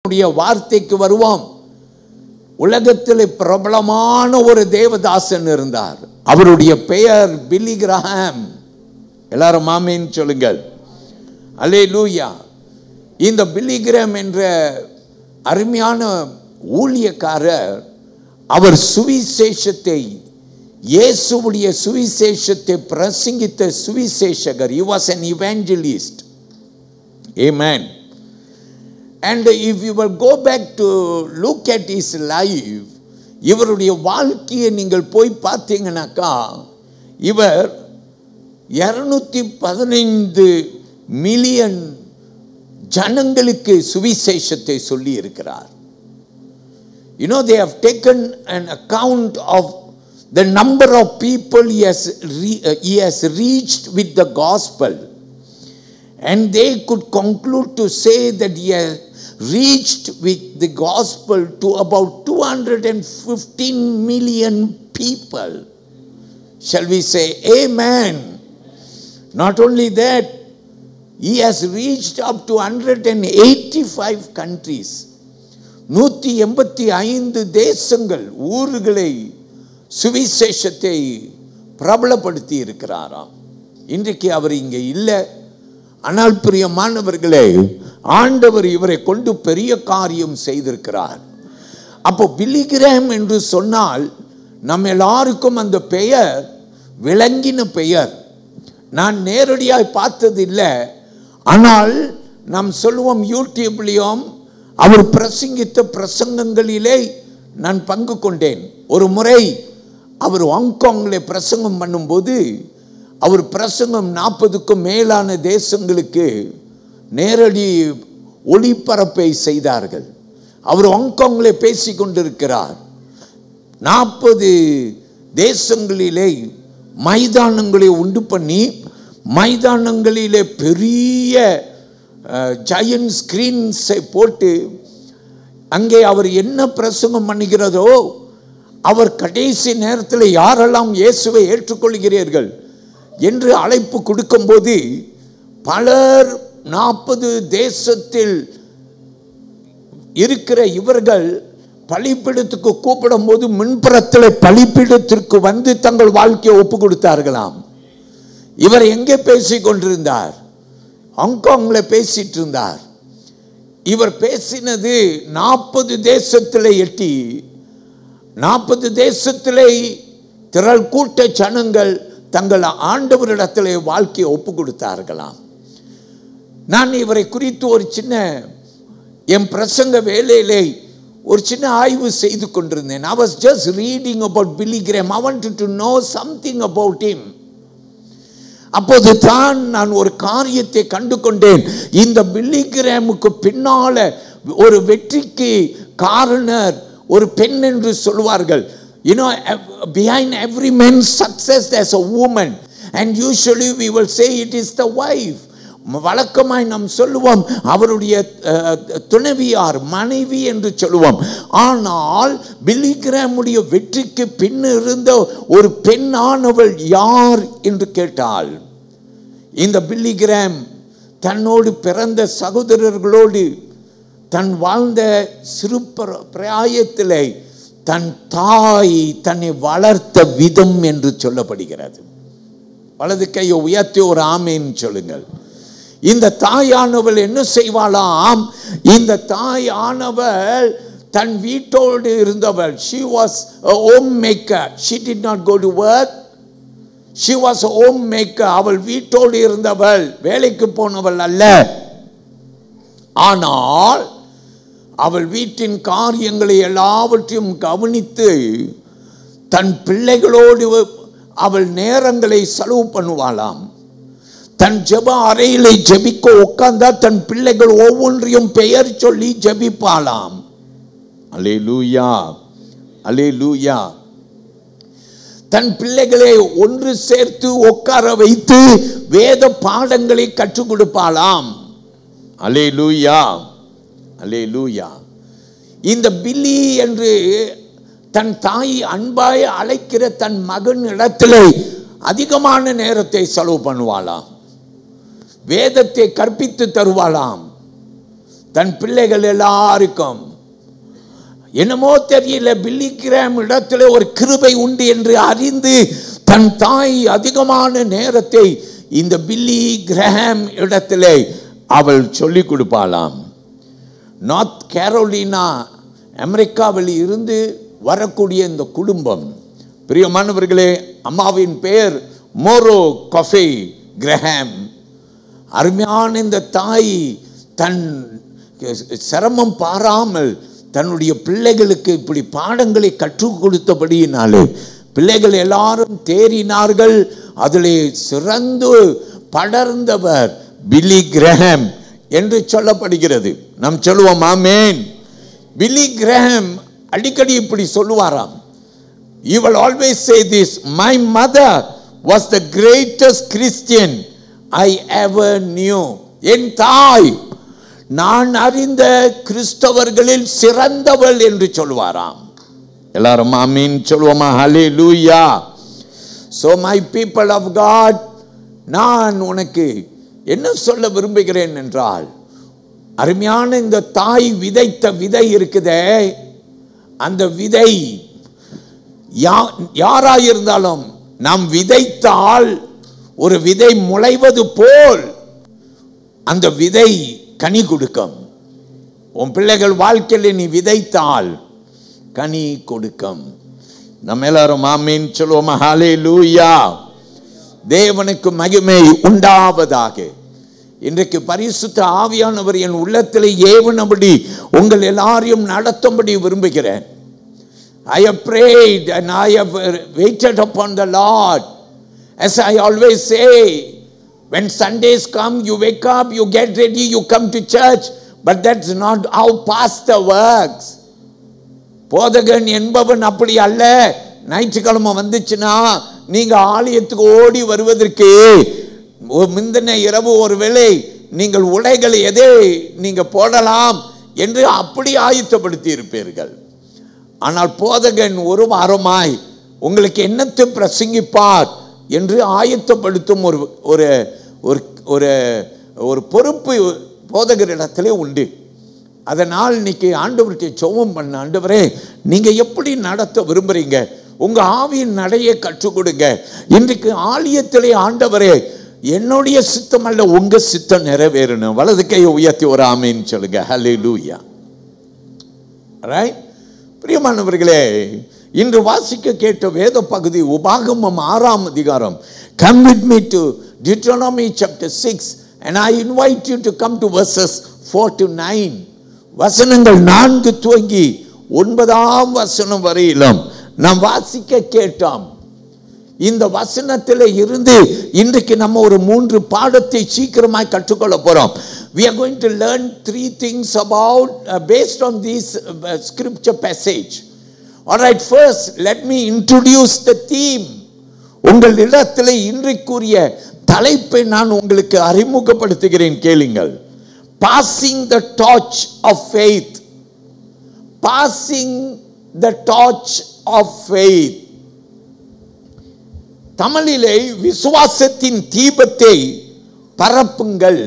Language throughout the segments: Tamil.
வார்த்தைக்கு வருவோம். உலகத்தில் பிரபலமான ஒரு தேவதாசன் இருந்தார். அவருடைய பெயர் பில்லி கிரஹாம். எல்லாரும் ஆமென் சொல்லுங்கள். அல்லேலூயா. இந்த பில்லி கிரஹாம் என்ற அருமையான ஊழியக்காரர், அவர் சுவிசேஷத்தை, இயேசுவுடைய சுவிசேஷத்தை பிரசங்கித்த சுவிசேஷகர். He was an evangelist. Amen. And if you will go back to look at his life, இவருடைய வாழ்க்கையை நீங்கள் போய் பார்த்தீங்கன்னாக்கா, இவர் 215 மில்லியன் ஜனங்களுக்கு சுவிசேஷத்தை சொல்லி இருக்கிறார். You know, they have taken an account of the number of people he has reached with the gospel, and they could conclude to say that he has reached with the gospel to about 215 million people. Shall we say amen? Not only that, he has reached up to 185 countries. 185 தேசங்கள், ஊர்களை சுவிசேஷத்தை பிரபலப்படுத்தி இருக்கிறாராம். இன்றைக்கு அவர் இங்கே இல்லை. ஆனால் பிரியமானவர்களே, ஆண்டவர் இவரை கொண்டு பெரிய காரியம் செய்திருக்கிறார். அப்போ பில்லி கிரஹாம் என்று சொன்னால் நம்ம எல்லாருக்கும் அந்த பெயர் விளங்கின பெயர். நான் நேரடியாக பார்த்தது இல்லை, ஆனால் நாம் சொல்லுவோம் யூடியூப்லேயும் அவர் பிரசங்கித்த பிரசங்கங்களிலே நான் பங்கு கொண்டேன். ஒரு முறை அவர் ஹாங்காங்கில் பிரசங்கம் பண்ணும்போது, அவர் பிரசங்கம் 40க்கும் மேலான தேசங்களுக்கு நேரடி ஒளிபரப்பை செய்தார்கள். அவர் ஹாங்காங்கில் பேசி கொண்டிருக்கிறார். 40 தேசங்களிலே மைதானங்களை உண்டு பண்ணி, மைதானங்களிலே பெரிய ஜயன்ட் ஸ்கிரீன்ஸை போட்டு, அங்கே அவர் என்ன பிரசங்கம் பண்ணுகிறதோ, அவர் கடைசி நேரத்தில் யாரெல்லாம் இயேசுவை ஏற்றுக்கொள்கிறீர்கள் என்று அழைப்பு கொடுக்கும்போது, பலர் 40 தேசத்தில் இருக்கிற இவர்கள் பலிபீடத்துக்கு கூப்பிடும் போது முன்புறத்தில் பலிபீடத்திற்கு வந்து தங்கள் வாழ்க்கையை ஒப்பு கொடுத்தார்களாம். இவர் எங்கே பேசிக் கொண்டிருந்தார்? ஹாங்காங்கில் பேசிட்டு இருந்தார். இவர் பேசினது 40 தேசத்திலே எட்டி, 40 தேசத்திலே திரள் கூட்ட ஜனங்கள் தங்கள் ஆண்டவரிடத்திலே வாழ்க்கையை ஒப்பு கொடுத்தார்களாம். நான் இவரை குறித்து ஒரு சின்ன என் பிரசங்க வேலையிலே ஒரு சின்ன ஆய்வு செய்து கொண்டிருந்தேன். I was just reading about Billy Graham. I wanted to know something about him. அப்போது தான் நான் ஒரு காரியத்தை கண்டு கொண்டேன். இந்த பில்லி கிரஹாமுக்கு பின்னால ஒரு வெற்றிக்கு காரணர் ஒரு பெண் என்று சொல்வார்கள். You know, behind every man's success there's a woman, and usually we will say it is the wife. வழக்கமாய் நாம் சொல்லுவோம் அவருடைய துணைவியார், மனைவி என்று சொல்லுவோம். ஆனால் பில்லி கிரஹாமுடைய வெற்றிக்கு பின் இருந்த ஒரு பெண்ணானவள் யார் என்று கேட்டால், இந்த பில்லி கிரஹாம் தன்னோடு பிறந்த சகோதரர்களோடு தன் வாழ்ந்த சிறு பிராயத்திலே தன் தாய் தன்னை வளர்த்த விதம் என்று சொல்லப்படுகிறது. வலது கையை உயர்த்தி ஒரு ஆமேன் சொல்லுங்கள். இந்த தாயானவள் என்ன செய்வாளாம்? இந்த தாயானவள் தன் வீட்டோடு இருந்தவள். She was a homemaker. She did not go to work. She was a homemaker. அவள் வீட்டோடு இருந்தவள், வேலைக்கு போனவள் அல்ல. ஆனால் அவள் வீட்டின் காரியங்களை எல்லாவற்றையும் கவனித்து தன் பிள்ளைகளோடு அவள் நேரங்களை செலவு பண்ணுவாளாம். தன் ஜெப அறையிலே ஜெபிக்க உட்கார்ந்தா தன் பிள்ளைகள் ஒவ்வொன்றையும் பெயர் சொல்லி ஜெபிப்பாளாம். அல்லேலூயா, அல்லேலூயா. தன் பிள்ளைகளை ஒன்று சேர்த்து உட்கார வைத்து வேத பாடங்களை கற்றுக் கொடுப்பாளாம். அல்லேலூயா, அல்லேலூயா. இந்த பில்லி என்று தன் தாய் அன்பாய் அழைக்கிற தன் மகன் இடத்திலே அதிகமான நேரத்தை செலவு பண்ணுவாளாம். வேதத்தை கற்பித்து தருவாளாம். தன் பிள்ளைகள் எல்லாருக்கும். என்னமோ தெரியல, பில்லி கிரஹாம் இடத்துல ஒரு கிருபை உண்டு என்று அறிந்து தன் தாய் அதிகமான நேரத்தை இந்த பில்லி கிரஹாம் இடத்துல அவள் சொல்லிக் கொடுப்பாளாம். நார்த் கேரோலினா அமெரிக்காவில் இருந்து வரக்கூடிய இந்த குடும்பம், பிரியமானவர்களே, அம்மாவின் பெயர் மோரோ கஃபே கிரஹாம். அருமையான இந்த தாய் தன் சிரமம் பாராமல் தன்னுடைய பிள்ளைகளுக்கு இப்படி பாடங்களை கற்றுக் கொடுத்தபடியினாலே பிள்ளைகள் எல்லாரும் தேறினார்கள். அதிலே சிறந்து படர்ந்தவர் பில்லி கிரஹாம் என்று சொல்லப்படுகிறது. நாம் சொல்லுவோம் ஆமென். பில்லி கிரஹாம் அடிக்கடி இப்படி சொல்லுவாராம். He will always say this, my mother was the greatest Christian I ever knew. என் தாய் நான் அறிந்த கிறிஸ்தவர்களில் சிறந்தவள் என்று சொல்வாராம். எல்லாரும் ஆமீன் சொல்லுவோமா? ஹல்லேலூயா. So my people of God, நான் உனக்கு என்ன சொல்ல விரும்புகிறேன் என்றால், அருமையான இந்த தாய் விதைத்த விதை இருக்குதே, அந்த விதை யாராயிருந்தாலும் நாம் விதைத்தால் ஒரு விதை முளைவது போல் அந்த விதை கனி கொடுக்கும். உன் பிள்ளைகள் வாழ்க்கையில் நீ விதைத்தால் கனி கொடுக்கும். நம்ம எல்லாரும் ஆமீன் சொல்லுவோம். ஹல்லேலூயா. தேவனுக்கு மகிமை உண்டாவதாக. இன்றைக்கு பரிசுத்த ஆவியானவர் என் உள்ளத்தில் ஏவனபடி உங்கள் எல்லாரையும் நடத்தும்படி விரும்புகிறேன். I have prayed and I have waited upon the Lord. As I always say, when Sundays come, you wake up, you get ready, you come to church. But that's not how pastor works. போதகன் என்பவன் அப்படி அல்ல. ஞாயிற்றுக்கிழமை வந்துச்சுன்னா நீங்க ஆலயத்துக்கு ஓடி வருவதற்கு முந்தின இரவு ஒருவேளை நீங்கள் உடைகளை எதை நீங்க போடலாம் என்று அப்படி ஆயத்தப்படுத்தி இருப்பீர்கள். ஆனால் போதகன் ஒரு வாரமாய் உங்களுக்கு என்னத்தை பிரசங்கிப்பார் என்று ஆயத்தப்படுத்தும் ஒரு பொறுப்பு போதகரிடத்திலே உண்டு. அதனால் இன்னைக்கு ஆண்டவருக்கு ஜெபம் பண்ண, ஆண்டவரே நீங்க எப்படி நடத்த விரும்புறீங்க, உங்க ஆவியின் நடையை கற்றுக் கொடுங்க. இன்றைக்கு ஆலயத்திலே ஆண்டவரே என்னுடைய சித்தம் அல்ல உங்க சித்தம் நிறைவேறணும். வலது கையை உயர்த்தி ஒரு ஆமீன் சொல்லுங்க. ஹல்லேலூயா. ரைட். பிரியமானவர்களே, இன்று வாசிக்க கேட்ட வேத பகுதி உபாகமம் 6ஆம் அதிகாரம். Come with me to Deuteronomy chapter 6 and I invite you to come to verses 4 to 9. வசனங்கள் 4 துவங்கி 9ஆம் வசனம் வரையிலும் நாம் வாசிக்க கேட்டோம். இந்த வசனத்தில் இருந்து இன்றைக்கு நம்ம ஒரு 3 பாடத்தை சீக்கிரமாய் கற்றுக்கொள்ள போறோம். We are going to learn 3 things about based on this scripture passage. All right, first let me introduce the theme. உங்கள் இடத்திலே இன்றைக்குரிய தலைப்பை நான் உங்களுக்கு அறிமுகப்படுத்துகிறேன், கேளுங்கள். Passing the torch of faith. Passing the torch of faith. தமிழிலே விசுவாசத்தின் தீபத்தை பரப்புங்கள்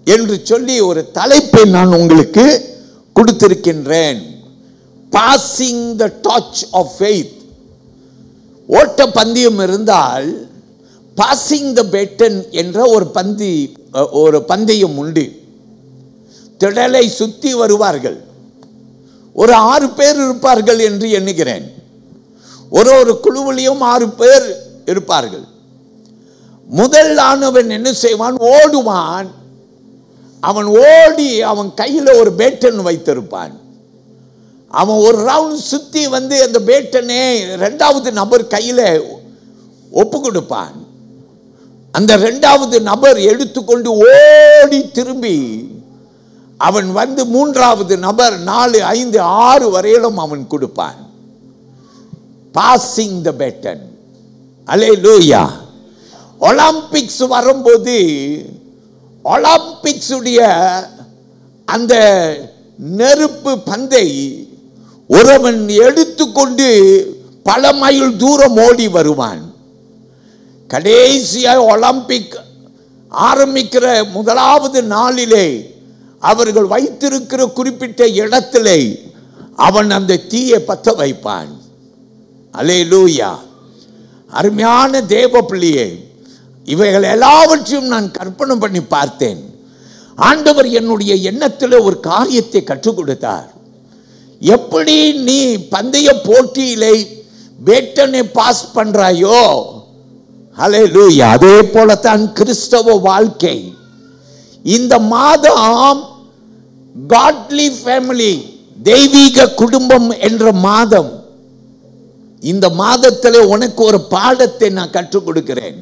என்று சொல்லி ஒரு தலைப்பை நான் உங்களுக்கு கொடுத்திருக்கின்றேன். Passing the torch of faith. ஓட்ட பந்தயம் இருந்தால் passing the baton என்ற ஒரு பந்தயம் உண்டு. திடலை சுத்தி வருவார்கள். ஒரு 6 பேர் இருப்பார்கள் என்று எண்ணுகிறேன். ஒரு குழுவிலையும் 6 பேர் இருப்பார்கள். முதல் ஆனவன் என்ன செய்வான்? ஓடுவான். அவன் ஓடி அவன் கையில் ஒரு பேட்டன் வைத்திருப்பான். அவன் ஒரு ரவுண்ட் சுத்தி வந்து அந்த பேட்டனை 2வது நபர் கையில ஒப்பு கொடுப்பான். அந்த 2வது நபர் எடுத்துக்கொண்டு ஓடி திரும்பி அவன் வந்து 3வது நபர் 4, 5, 6 வரையிலும் அவன் கொடுப்பான். Passing the baton. Hallelujah. Olympics வரும்போது ஒலிம்பிக்ஸ் உடைய அந்த நெருப்பு பந்தை ஒருவன் எடுத்துக்கொண்டு பல மைல் தூரம் ஓடி வருவான். கடைசியாக ஒலிம்பிக் ஆரம்பிக்கிற முதலாவது நாளிலே அவர்கள் வைத்திருக்கிற குறிப்பிட்ட இடத்திலே அவன் அந்த தீயை பற்ற வைப்பான். அல்லேலூயா. அருமையான தேவ பிள்ளையே, இவைகள் எல்லாவற்றையும் நான் கற்பனை பண்ணி பார்த்தேன். ஆண்டவர் என்னுடைய எண்ணத்தில் ஒரு காரியத்தை கற்றுக் கொடுத்தார். எப்படி நீ பந்தய போட்டியிலே பேட்டனை பாஸ் பண்றாயோ, அல்லேலூயா, அதே போலத்தான் கிறிஸ்தவ வாழ்க்கை. இந்த மாதம் காட்லி ஃபேமிலி, தெய்வீக குடும்பம் என்ற மாதம். இந்த மாதத்தில் உனக்கு ஒரு பாடத்தை நான் கற்றுக் கொடுக்கிறேன்.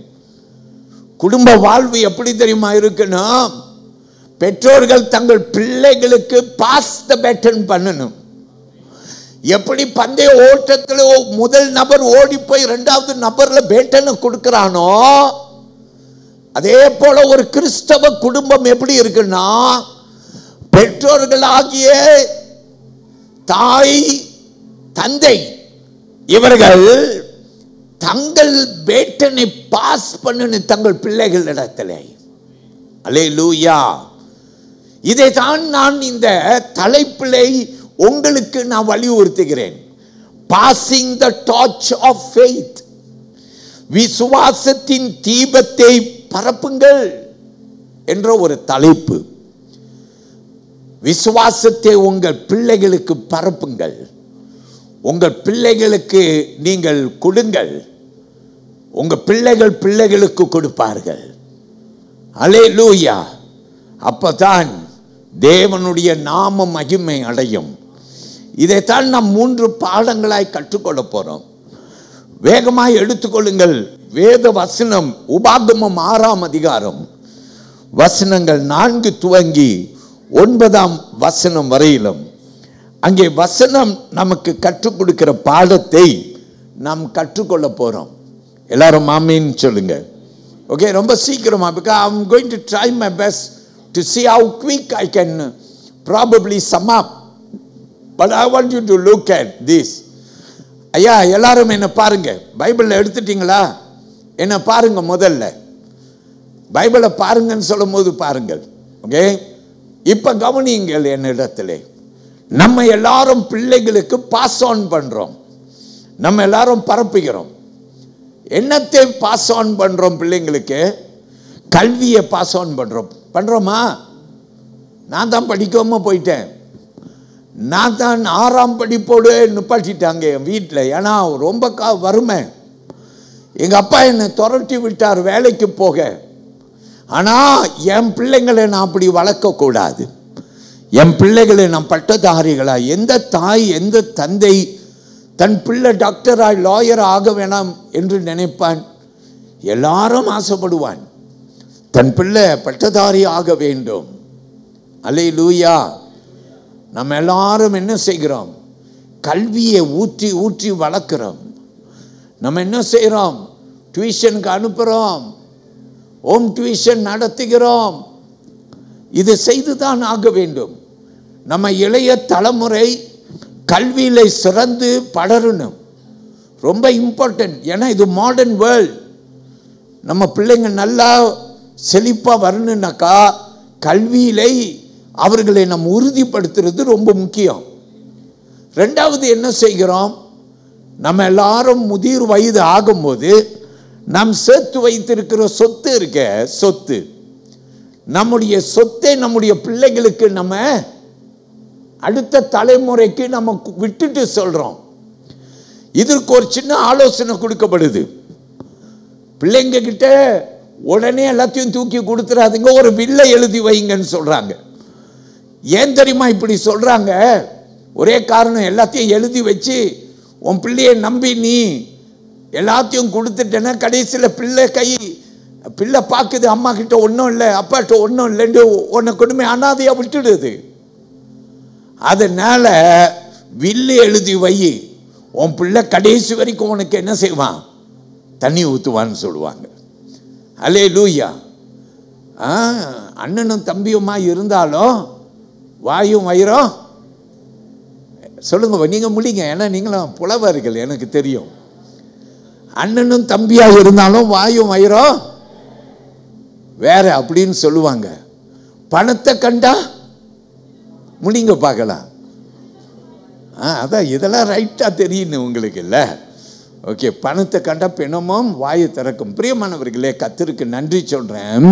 குடும்ப வாழ்வு எப்படி தெரியுமா இருக்கணும்? பெற்றோர்கள் தங்கள் பிள்ளைகளுக்கு பாஸ் த பேட்டன் பண்ணணும். எப்படி பந்தய ஓட்டத்தில் முதல் நபர் ஓடி போய் இரண்டாவது நபர்ல பேட்டனை கொடுக்கிறானோ, அதே போல ஒரு கிறிஸ்தவ குடும்பம் எப்படி இருக்குன்னா, பெற்றோர்களாகிய தாய் தந்தை இவர்கள் தங்கள் பேட்டனை பாஸ் பண்ணு தங்கள் பிள்ளைகளிடத்தில். அல்லேலூயா. இதைதான் நான் இந்த தலைப்பிலை உங்களுக்கு நான் வலியுறுத்துகிறேன். Passing the torch of faith, விசுவாசத்தின் தீபத்தை பரப்புங்கள் என்ற ஒரு தலைப்பு. விசுவாசத்தை உங்கள் பிள்ளைகளுக்கு பரப்புங்கள். உங்கள் பிள்ளைகளுக்கு நீங்கள் கொடுங்கள். உங்கள் பிள்ளைகள் பிள்ளைகளுக்கு கொடுப்பார்கள். அல்லேலூயா. அப்பதான் தேவனுடைய நாம மகிமை அடையும். இதைத்தான் நாம் 3 பாடங்களாய் கற்றுக்கொள்ள போறோம். வேகமாய் எடுத்துக்கொள்ளுங்கள். வேத வசனம் உபாகமம் 6ஆம் அதிகாரம் வசனங்கள் 4 துவங்கி 9ஆம் வசனம் வரையிலும் அங்கே வசனம் நமக்கு கற்றுக் கொடுக்கிற பாடத்தை நாம் கற்றுக்கொள்ள போறோம். எல்லாரும் ஆமீன் சொல்லுங்க. ஓகே, ரொம்ப சீக்கிரமா, because I'm going to try my best to see how quick I can probably sum up, but I want you to look at this. ஐயா, எல்லாரும் என்ன பாருங்க. பைபிளை எடுத்துட்டீங்களா? என்ன பாருங்க. முதல்ல பைபிளை பாருங்கன்னு சொல்லும் போது பாருங்கள். ஓகே, இப்ப கவனியுங்கள். என்னிடத்திலே நம்ம எல்லாரும் பிள்ளைகளுக்கு பாஸ் ஆன் பண்றோம். நம்ம எல்லாரும் பரப்புகிறோம். என்னத்தை பாஸ் ஆன் பண்றோம்? பிள்ளைங்களுக்கு கல்வியை பாஸ் ஆன் பண்றோமா? நான் தான் படிக்காம போயிட்டேன். நான் தான் 6ஆம் படிப்போடு நிப்பாட்டிட்டாங்க என் வீட்டில். ஏன்னா ரொம்ப வறுமை. எங்க அப்பா என்னை துரட்டி விட்டார் வேலைக்கு போக. ஆனா என் பிள்ளைங்களை நான் அப்படி வளர்க்க கூடாது. என் பிள்ளைகளை நான் பட்டதாரிகளா, எந்த தாய் எந்த தந்தை தன் பிள்ளை டாக்டராய் லாயர் ஆக வேணாம் என்று நினைப்பான்? எல்லாரும் ஆசைப்படுவான் தன் பிள்ளை பட்டதாரி ஆக வேண்டும். அல்லேலூயா. நம்ம எல்லாரும் என்ன செய்கிறோம்? கல்வியை ஊற்றி ஊற்றி வளர்க்கிறோம். நம்ம என்ன செய்கிறோம்? டியூஷனுக்கு அனுப்புகிறோம், ஹோம் டியூஷன் நடத்துகிறோம். இது செய்துதான் ஆக வேண்டும். நம்ம இளைய தலைமுறை கல்வியில சிறந்து படரணும். ரொம்ப இம்பார்ட்டன்ட். ஏன்னா இது மாடர்ன் வேர்ல்ட். நம்ம பிள்ளைங்க நல்லா செழிப்பா வரணும்னாக்கா கல்வியிலே அவர்களை நம்ம உறுதிப்படுத்துறது ரொம்ப முக்கியம். ரெண்டாவது என்ன செய்கிறோம்? நம்ம எல்லாரும் முதிர் வயது ஆகும்போது நாம் சேர்த்து வைத்திருக்கிற சொத்து இருக்க, சொத்து, நம்முடைய சொத்தை நம்முடைய பிள்ளைகளுக்கு நம்ம அடுத்த தலைமுறைக்கு நம்ம விட்டுட்டு சொல்றோம். இதற்கு ஒரு சின்ன ஆலோசனை கொடுக்கப்படுது. பிள்ளைங்க கிட்ட உடனே எல்லாத்தையும் தூக்கி கொடுத்துறாதுங்க, ஒரு வில்லை எழுதி வைங்கன்னு சொல்றாங்க. ஏன் தெரியுமா இப்படி சொல்றாங்க? ஒரே காரணம், எல்லாத்தையும் எழுதி வச்சு உன் பிள்ளையை நம்பி நீ எல்லாத்தையும் கொடுத்துட்டேன்னா கடைசியில் பிள்ளை பார்க்குது, அம்மா கிட்ட ஒன்றும் இல்லை, அப்பாட்ட ஒன்றும் இல்லைன்னு உன்னை கொண்டுமே அனாதையா விட்டுடுது. அதனால வில்லு எழுதி வை, உன் பிள்ளை கடைசி வரைக்கும் உனக்கு என்ன செய்வான்? தண்ணி ஊற்றுவான்னு சொல்லுவாங்க. அல்லேலூயா. அண்ணனும் தம்பியுமா இருந்தாலும் வாயும் வயிறும் சொல்லுங்க, நீங்க முடிங்க, ஏன்னா நீங்களும் புலவர்கள் எனக்கு தெரியும். அண்ணனும் தம்பியா இருந்தாலும் வாயும் வயிறும் வேற அப்படின்னு சொல்லுவாங்க. பணத்தை கண்டா முடிங்க பார்க்கலாம். அதான் இதெல்லாம் ரைட்டாக தெரியணும் உங்களுக்கு இல்லை? ஓகே. பணத்தை கண்ட பிணமும் வாயை திறக்கும். பிரியமானவர்களே, கர்த்தருக்கு நன்றி சொல்கிறேன்.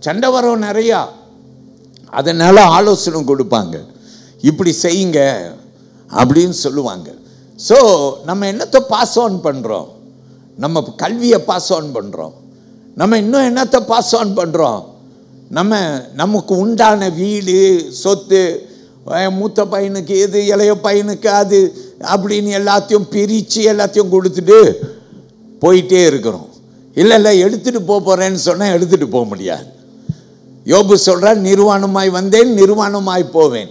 சண்டை வரும் நிறையா, அதனால் ஆலோசனை கொடுப்பாங்க, இப்படி செய்யுங்க அப்படின்னு சொல்லுவாங்க. ஸோ நம்ம என்னத்தை பாஸ் ஆன் பண்ணுறோம்? நம்ம கல்வியை பாஸ் ஆன் பண்ணுறோம். நம்ம இன்னும் என்னத்தை பாஸ் ஆன் பண்ணுறோம்? நமக்கு உண்டான வீடு, சொத்து, மூத்த பையனுக்கு எது, இளைய பையனுக்கு அது அப்படின்னு எல்லாத்தையும் பிரித்து எல்லாத்தையும் கொடுத்துட்டு போயிட்டே இருக்கிறோம். இல்லை எடுத்துகிட்டு போகிறேன்னு சொன்னால் எடுத்துகிட்டு போக முடியாது. யோபு சொல்கிறார், நிர்வாணமாய் வந்தேன் நிர்வாணமாய் போவேன்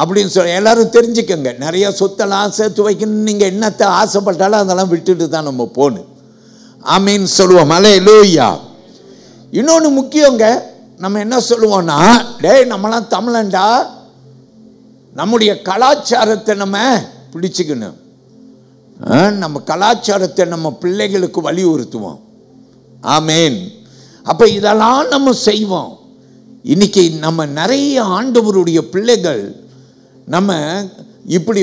அப்படின்னு சொல்ல. எல்லாரும் தெரிஞ்சுக்கங்க, நிறைய சொத்தெல்லாம் சேர்த்து வைக்கணும். நீங்கள் என்னத்தை ஆசைப்பட்டாலும் அதெல்லாம் விட்டுட்டு தான் நம்ம போகணும். ஆமீன் சொல்லுவோம். அல்லேலூயா. இன்னொன்று முக்கியங்க, நம்ம என்ன சொல்லுவோம்னா, டேய் நம்மளாம் தமிழன்டா, நம்முடைய கலாச்சாரத்தை நம்ம பிடிச்சிக்கணும். நம்ம கலாச்சாரத்தை நம்ம பிள்ளைகளுக்கு வலியுறுத்துவோம். ஆமேன். அப்போ இதெல்லாம் நம்ம செய்வோம். இன்னைக்கு நம்ம நிறைய ஆண்டவருடைய பிள்ளைகள் நம்ம இப்படி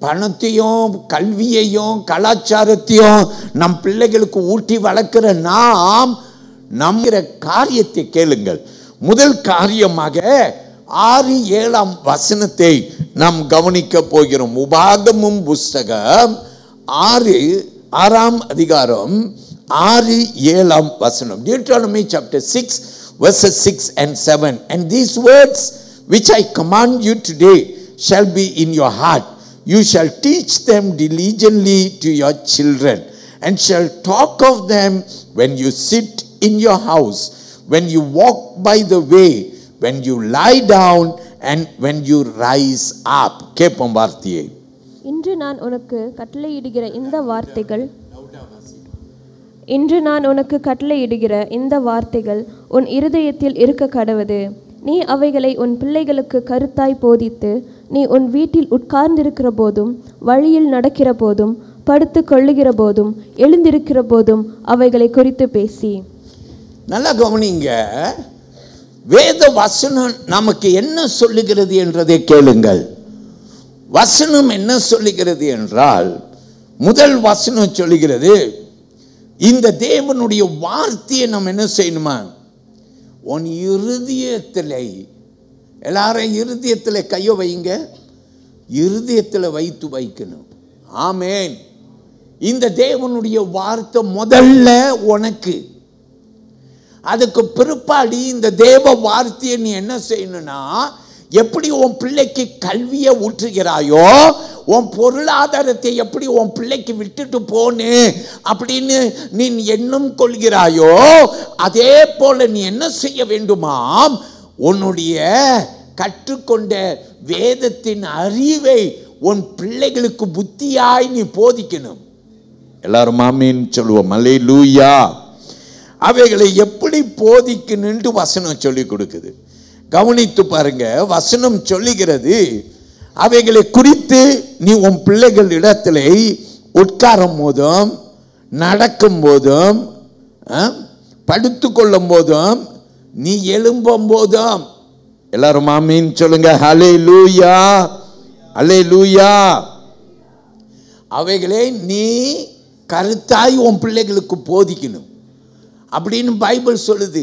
பணத்தையும் கல்வியையும் கலாச்சாரத்தையும் நம் பிள்ளைகளுக்கு ஊட்டி வளர்க்கிற நாம் நம்முடைய காரியத்தை கேளுங்கள். முதல் காரியமாக 6-7 நாம் கவனிக்க போகிறோம். உபாகமம் புஸ்தகம் 6 அதிகாரம் 6-7. Deuteronomy chapter 6 verses 6 and 7. And these words which I command you today shall be in your heart. You shall teach them diligently to your children, and shall talk of them when you sit in your house, when you walk by the way, when you lie down, and when you rise up. கேட்போம் வார்த்தையை. இன்று நான் உனக்கு கட்டளையிடுகிற இந்த வார்த்தைகள் உன் இருதயத்தில் இருக்க கடவது. நீ அவைகளை உன் பிள்ளைகளுக்கு கருத்தாய் போதித்து, நீ உன் வீட்டில் உட்கார்ந்திருக்கிற போதும், வழியில் நடக்கிற போதும், படுத்து கொள்ளுகிற போதும், எழுந்திருக்கிற போதும் அவைகளை குறித்து பேசி. நல்லா கவனிங்க. வேத வசனம் நமக்கு என்ன சொல்லுகிறது என்றதை கேளுங்கள். வசனம் என்ன சொல்லுகிறது என்றால், முதல் வசனம் சொல்லுகிறது, இந்த தேவனுடைய வார்த்தையை நம்ம என்ன செய்யணுமா? உன் இருதயத்தில், எல்லாரும் இருதயத்தில் கையை வைங்க, இருதயத்தில் வைக்கணும். ஆமேன். இந்த தேவனுடைய வார்த்தை முதல்ல உனக்கு, அதுக்கு பிற்பாடு இந்த தேவ வார்த்தையை நீ என்ன செய்யணும்னா, எப்படி உன் பிள்ளைக்கு கல்வியை ஊற்றுகிறாயோ, உன் பொருளாதாரத்தை எப்படி உன் பிள்ளைக்கு விட்டுட்டு போனு அப்படின்னு நீ எண்ணம் கொள்கிறாயோ, அதே போல நீ என்ன செய்ய வேண்டுமாம்? உன்னுடைய கற்றுக்கொண்ட வேதத்தின் அறிவை உன் பிள்ளைகளுக்கு புத்தியாய் நீ போதிக்கணும். எல்லாரும் ஆமீன் சொல்லுவோம். அல்லேலூயா. அவைகளை எப்படி போதிக்கணும்னு வசனம் சொல்லி கொடுக்குது. கவனித்து பாருங்க. வசனம் சொல்லுகிறது, அவைகளை குறித்து நீ உன் பிள்ளைகள் இடத்துல உட்காரும் போதும், நடக்கும் போதும், படுத்து கொள்ளும் போதும், நீ எழும்பும் போதும், எல்லாரும் ஆமீன் சொல்லுங்க. ஹல்லேலூயா, ஹல்லேலூயா. அவைகளை நீ கருத்தாய் உன் பிள்ளைகளுக்கு போதிக்கணும் அப்படின்னு பைபிள் சொல்லுது.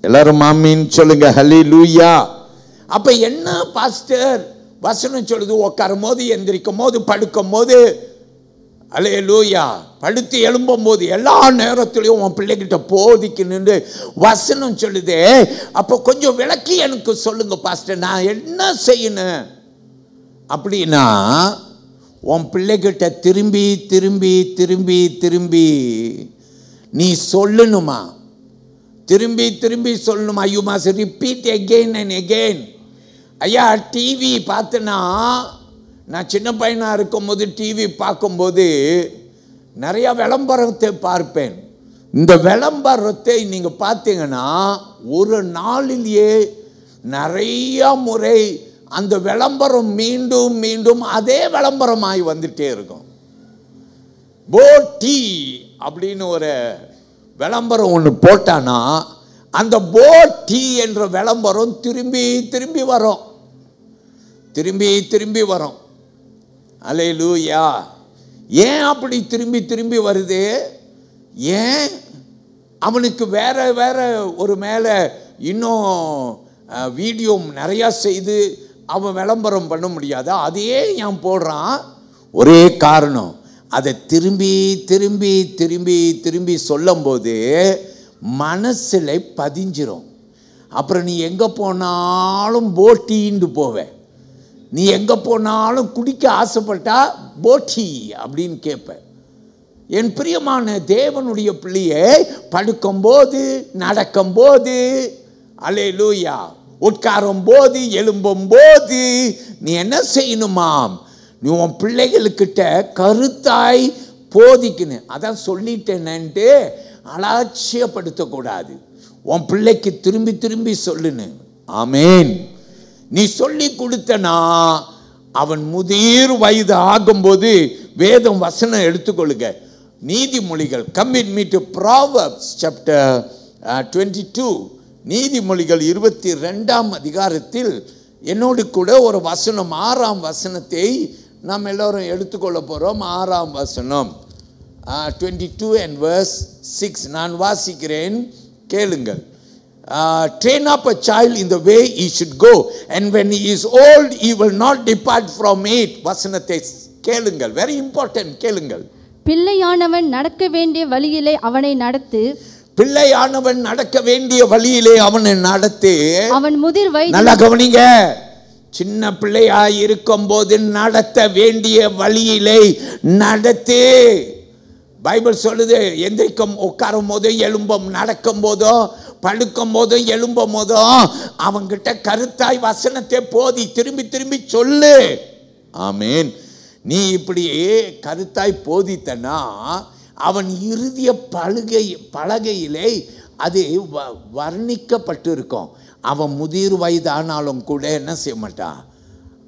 எல்லாரும் ஆமீன் சொல்லுங்க. ஹல்லேலூயா. அப்ப என்ன பாஸ்டர் வசனம் சொல்லுது? உட்காரும் போது, எந்திரிக்கும் போது, படுக்கும் போது, அல்லேலூயா, படுத்து எழும்பும் போது, எல்லா நேரத்திலையும் உன் பிள்ளைகிட்ட போதிக்கணும்னு வசனம் சொல்லுதே. அப்போ கொஞ்சம் விளக்கி எனக்கு சொல்லுங்க பாஸ்டர், நான் என்ன செய்யணும் அப்படின்னா, உன் பிள்ளைகிட்ட திரும்பி திரும்பி திரும்பி திரும்பி நீ சொல்லணுமா? திரும்பி திரும்பி சொல்லணுமா? You must repeat again and again. ஐயா, டிவி பார்த்தனா, நான் சின்ன பையனாக இருக்கும்போது டிவி பார்க்கும்போது நிறையா விளம்பரத்தை பார்ப்பேன். இந்த விளம்பரத்தை நீங்கள் பார்த்தீங்கன்னா ஒரு நாளிலேயே நிறையா முறை அந்த விளம்பரம் மீண்டும் மீண்டும் அதே விளம்பரமாகி வந்துட்டே இருக்கும். போட்டி அப்படின்னு ஒரு விளம்பரம் ஒன்று போட்டானா, அந்த போட்டி என்ற விளம்பரம் திரும்பி திரும்பி வரும். திரும்பி திரும்பி வரும். அல்லேலூயா. ஏன் அப்படி திரும்பி திரும்பி வருது? ஏன்? அவனுக்கு வேற வேற ஒரு மேலே இன்னும் வீடியோ நிறையா செய்து அவன் விளம்பரம் பண்ண முடியாதா? அதையே ஏன் போடுறான்? ஒரே காரணம், அதை திரும்பி திரும்பி திரும்பி திரும்பி சொல்லும்போது மனசில் பதிஞ்சிரும். அப்புறம் நீ எங்கே போனாலும் போட்டின்னு போவேன். நீ எங்கே போனாலும் குடிக்க ஆசைப்பட்டா போட்டி அப்படின்னு கேட்பேன். என் பிரியமான தேவனுடைய பிள்ளையே, படுக்கும்போது, நடக்கும்போது, அல்லேலூயா, உட்காரும் போது, எழும்பும் போது நீ என்ன செய்யணுமாம்? நீ உன் பிள்ளைகளுக்கிட்ட கருத்தாய் போதிக்கணும். அதான் சொல்லிட்டேன்ட்டு அலட்சியப்படுத்தக்கூடாது. உன் பிள்ளைக்கு திரும்பி திரும்பி சொல்லுன்னு. ஆமேன். நீ சொல்லி கொடுத்தனா அவன் முதிர் வயது ஆகும்போது வேதம் வசனம் எடுத்துக்கொள்ளுங்க. நீதிமொழிகள், come with me to Proverbs chapter 22. நீதிமொழிகள் 22ஆம் அதிகாரத்தில் என்னோடு கூட ஒரு வசனம், 6ஆம் வசனத்தை நாம் எல்லோரும் எடுத்துக்கொள்ள போகிறோம். 6ஆம் வசனம் 22 and verse 6 நான் வாசிக்கிறேன், கேளுங்கள். Train up a child in the way he should go, and when he is old he will not depart from it. வசனத்தை கேளுங்கள், very important, கேளுங்கள். பிள்ளையானவன் நடக்க வேண்டிய வழியிலே அவனை நடத்து. பிள்ளையானவன் நடக்க வேண்டிய வழியிலே அவனை நடத்து. அவன் முதிர் வயது, நல்லா கவனிங்க, சின்ன பிள்ளையா இருக்கும் போது நடத்த வேண்டிய வழியிலே நடத்து. பைபிள் சொல்லுது, எந்திரிக்கும் உட்காரும் போதும் எழும்பும், நடக்கும் போதும் படுக்கும் போதும் எழும்பும் போதும் அவங்கிட்ட கருத்தாய் வசனத்தை போதி, திரும்பி திரும்பி சொல்லு. ஆமேன். நீ இப்படி கருத்தாய் போதித்தனா அவன் இறுதிய பலகையிலே அது வர்ணிக்கப்பட்டு இருக்கும். அவன் முதிர் வயதானாலும் கூட என்ன செய்ய மாட்டான்?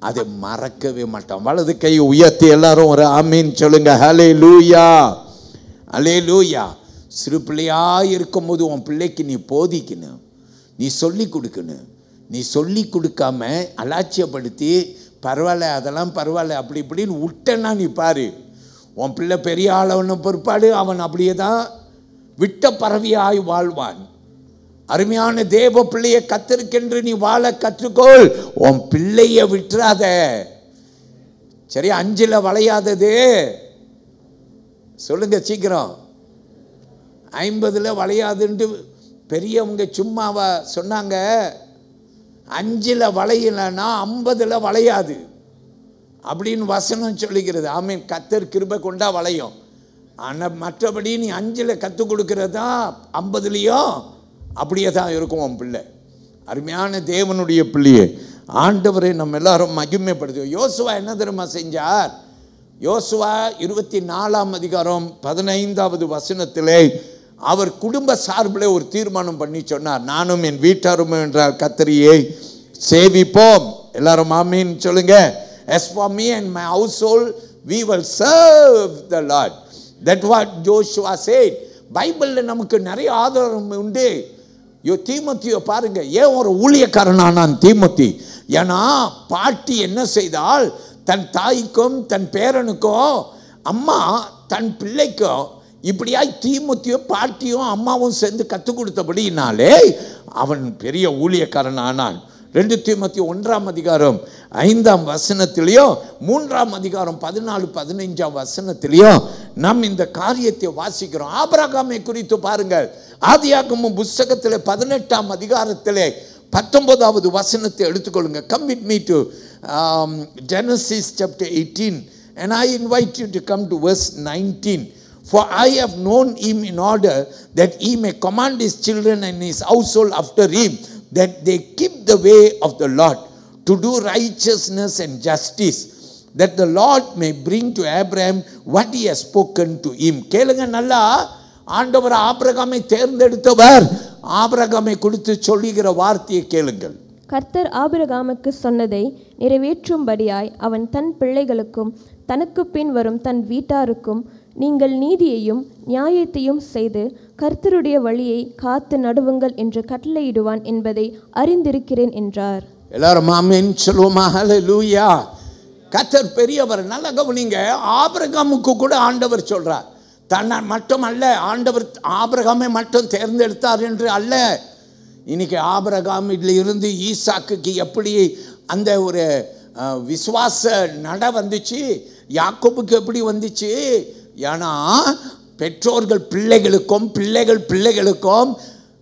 அதை மறக்கவே மாட்டான். வலது கை உயர்த்தி எல்லாரும் ஒரு ஆமீன் சொல்லுங்க. ஹல்லேலூயா, ஹல்லேலூயா. சிறு பிள்ளையா இருக்கும்போது உன் பிள்ளைக்கு நீ போதிக்கணும், நீ சொல்லி கொடுக்கணும். நீ சொல்லி கொடுக்காம அலட்சியப்படுத்தி பரவாயில்ல, அதெல்லாம் பரவாயில்ல அப்படி இப்படின்னு விட்டனா நீ பாரு, உன் பிள்ளை பெரிய ஆளவன பொறுப்பாடு அவன் அப்படியே தான் விட்ட பறவையாய் வாழ்வான். அருமையான தேவ பிள்ளையை கத்திருக்கென்று நீ வாழ கற்றுக்கொள். உன் பிள்ளைய விட்டுறாத. சரி, 5ல் வளையாதது சொல்லுங்க சீக்கிரம். 50ல் வளையாதுன்ட்டு பெரியவங்க சும்மாவா சொன்னாங்க? 5ல் வளையலன்னா 50ல் வளையாது அப்படின்னு வசனம் சொல்லிக்கிறது. ஆமீன். கர்த்தர் கிருபை கொண்டா வளையும். ஆனால் மற்றபடி நீ 5ல் கற்றுக் கொடுக்கறதா 50லையும் அப்படியே தான் இருக்கும் உன் பிள்ளை. அருமையான தேவனுடைய பிள்ளையே, ஆண்டவரை நம்ம எல்லாரும் மகிமைப்படுத்துவோம். யோசுவா என்ன தெரியுமா செஞ்சார்? யோசுவா 24ஆம் அதிகாரம் 15வது வசனத்திலே அவர் குடும்ப சார்பில் ஒரு தீர்மானம் பண்ணி சொன்னார், நானும் என் வீட்டாரும் என்றால் கர்த்தரையை சேவிப்போம். எல்லாரும் ஆமீன் சொல்லுங்க. As for me and my household we will serve the Lord. That's what Joshua said. பைபிளில் நமக்கு நிறைய ஆதாரம் உண்டு. தீமோத்தியை பாருங்க, ஏன் ஒரு ஊழியக்காரனானான் தீமோத்தி? ஏன்னா பாட்டி என்ன செய்தால், தன் தாய்க்கும் தன் பேரனுக்கும் அம்மா தன் பிள்ளைக்கும் இப்படியாய் தீமோத்தியும் பாட்டியும் அம்மாவும் சேர்ந்து கற்றுக் கொடுத்தபடினாலே அவன் பெரிய ஊழியக்காரன் ஆனான். 2 தீமோத்தி 1ஆம் அதிகாரம் 5ஆம் வசனத்திலையும் 3ஆம் அதிகாரம் 14-15ஆம் வசனத்திலையும் நாம் இந்த காரியத்தை வாசிக்கிறோம். ஆபிரகாமை குறித்து பாருங்கள். ஆதியாகமம் புத்தகத்தில் 18ஆம் அதிகாரத்திலே 19வது வசனத்தை எடுத்துக்கொள்ளுங்க. Come with me to Genesis chapter 18 and I invite you to come to verse 19. For I have known him in order that he may command his children and his household after him, that they keep the way of the Lord, to do righteousness and justice, that the Lord may bring to Abraham what he has spoken to him. கேளுங்க நல்லா, ஆண்டவர் ஆபிரகாமை தேர்ந்தெடுத்தவர். ஆபிரகாமை குறித்து சொல்லுகிற வார்த்தையை கேளுங்கள். கர்த்தர் ஆபிரகாமுக்கு சொன்னதை நிறைவேற்றும்படியாய் அவன் தன் பிள்ளைகளுக்கும் தனக்கு பின் வரும் தன் வீட்டாருக்கும் நீங்கள் நீதியையும் நியாயத்தையும் செய்து கர்த்தருடைய வழியை காத்து நடுவுங்கள் என்று கட்டளையிடுவான் என்பதை அறிந்திருக்கிறேன் என்றார். எல்லாரும் ஆமென் சொல்லுவோமா? ஹல்லேலூயா. கர்த்தர் பெரியவர். நல்லா கவனிங்க. ஆபிரகாமுக்கு கூட ஆண்டவர் சொல்றார், தன்னால் மட்டும் அல்ல, ஆண்டவர் ஆபிரகாமை மட்டும் தேர்ந்தெடுத்தார் என்று அல்ல. இன்னைக்கு ஆபிரகாமில் இருந்து ஈசாக்குக்கு எப்படி அந்த ஒரு விசுவாச நட வந்துச்சு, யாக்கோபுக்கு எப்படி வந்துச்சு? ஏன்னா பெற்றோர்கள் பிள்ளைகளுக்கும் பிள்ளைகள் பிள்ளைகளுக்கும்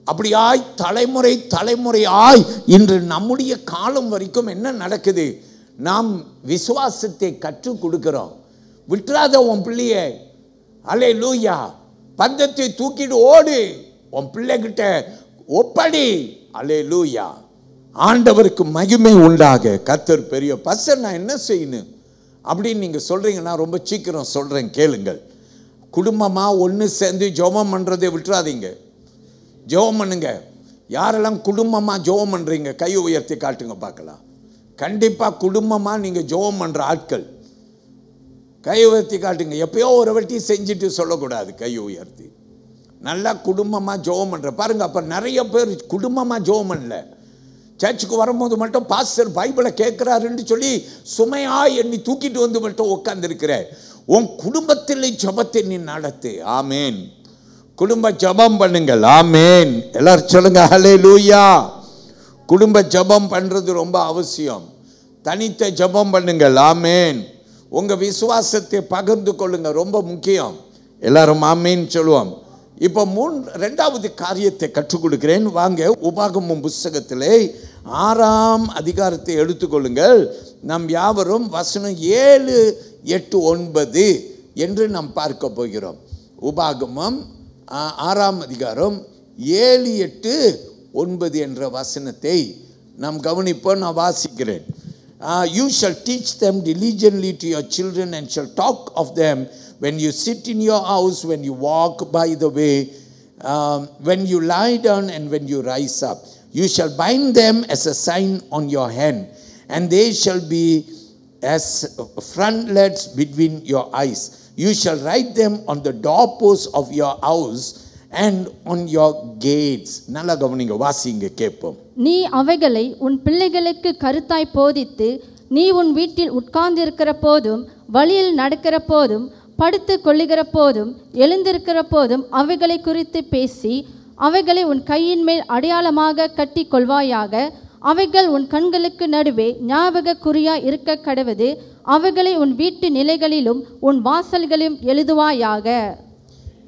அப்படியாய் தலைமுறை தலைமுறையாய் இன்று நம்முடைய காலம் வரைக்கும் என்ன நடக்குது? நாம் விசுவாசத்தை கற்றுக் கொடுக்கிறோம். விட்டுறாத உன் பிள்ளைய. அல்லேலூயா. பந்தத்தை தூக்கிட்டு ஓடு, உன் பிள்ளைகிட்ட ஒப்படி. அல்லேலூயா. ஆண்டவருக்கு மகிமை உண்டாக. கர்த்தர் பெரிய. பசர் நான் என்ன செய்யணும் அப்படின்னு நீங்க சொல்றீங்க. நான் ரொம்ப சீக்கிரம் சொல்றேன், கேளுங்கள். குடும்பமா ஒன்று சேர்ந்து ஜெபம் பண்றதை விட்டுறாதீங்க. ஜெபம் பண்ணுங்க. யாரெல்லாம் குடும்பமா ஜெபம் பண்றீங்க கையை உயர்த்தி காட்டுங்க பார்க்கலாம். கண்டிப்பா குடும்பமா நீங்க ஜெபம் பண்ற ஆட்கள் கையை உயர்த்தி காட்டுங்க. எப்பயோ ஒரு வாட்டி செஞ்சுட்டு சொல்லக்கூடாது. கையை உயர்த்தி நல்லா குடும்பமா ஜெபம் பண்ற பாருங்க. அப்ப நிறைய பேர் குடும்பமா ஜெபம் பண்ணல. சர்ச்சுக்கு வரும்போது மட்டும் பாஸ்டர் பைபிளை கேட்கிறாருன்னு சொல்லி சுமையா எண்ணி தூக்கிட்டு வந்து மட்டும் உட்கார்ந்துருக்கிற. உன் குடும்பத்தில் ஜெபத்தை நீ நடத்து. ஆமேன். குடும்ப ஜெபம் பண்ணுங்கள். ஆமேன். எல்லாரும் சொல்லுங்க ஹல்லேலூயா. குடும்ப ஜெபம் பண்றது ரொம்ப அவசியம். தனித்த ஜெபம் பண்ணுங்கள். ஆமேன். உங்க விசுவாசத்தை பகிர்ந்து கொள்ளுங்க, ரொம்ப முக்கியம். எல்லாரும் ஆமேன் சொல்லுவோம். இப்போ ரெண்டாவது காரியத்தை கற்றுக் கொடுக்கிறேன். வாங்க உபாகமம் புஸ்தகத்திலே 6ஆம் அதிகாரத்தை எடுத்துக்கொள்ளுங்கள். நாம் யாவரும் வசனம் 7, 8, 9 என்று நாம் பார்க்க போகிறோம். உபாகமம் 6ஆம் அதிகாரம் 7, 8, 9 என்ற வசனத்தை நாம் கவனிப்போம். நான் வாசிக்கிறேன். You shall teach them diligently to your children and shall talk of them when you sit in your house, when you walk by the way, when you lie down and when you rise up. You shall bind them as a sign on your hand, and they shall be as frontlets between your eyes. You shall write them on the doorposts of your house and on your gates. நல்லா கவனிங்க, வாசிங்க கேட்போம். நீ அவைகளை உன் பிள்ளைகளுக்கு கருத்தாய் போதித்து, நீ உன் வீட்டில் உட்கார்ந்திருக்கிற போதும், வழியில் நடக்கிற போதும், படுத்து கொள்ளுகிற போதும், எழுந்திருக்கிற போதும் அவைகளை குறித்து பேசி, அவைகளை உன் கையின் மேல் அடையாளமாக கட்டி கொள்வாயாக. அவைகள் உன் கண்களுக்கு நடுவே ஞாபக குறியா இருக்க கடவது. அவைகளை உன் வீட்டு நிலைகளிலும் உன் வாசல்களிலும் எழுதுவாயாக.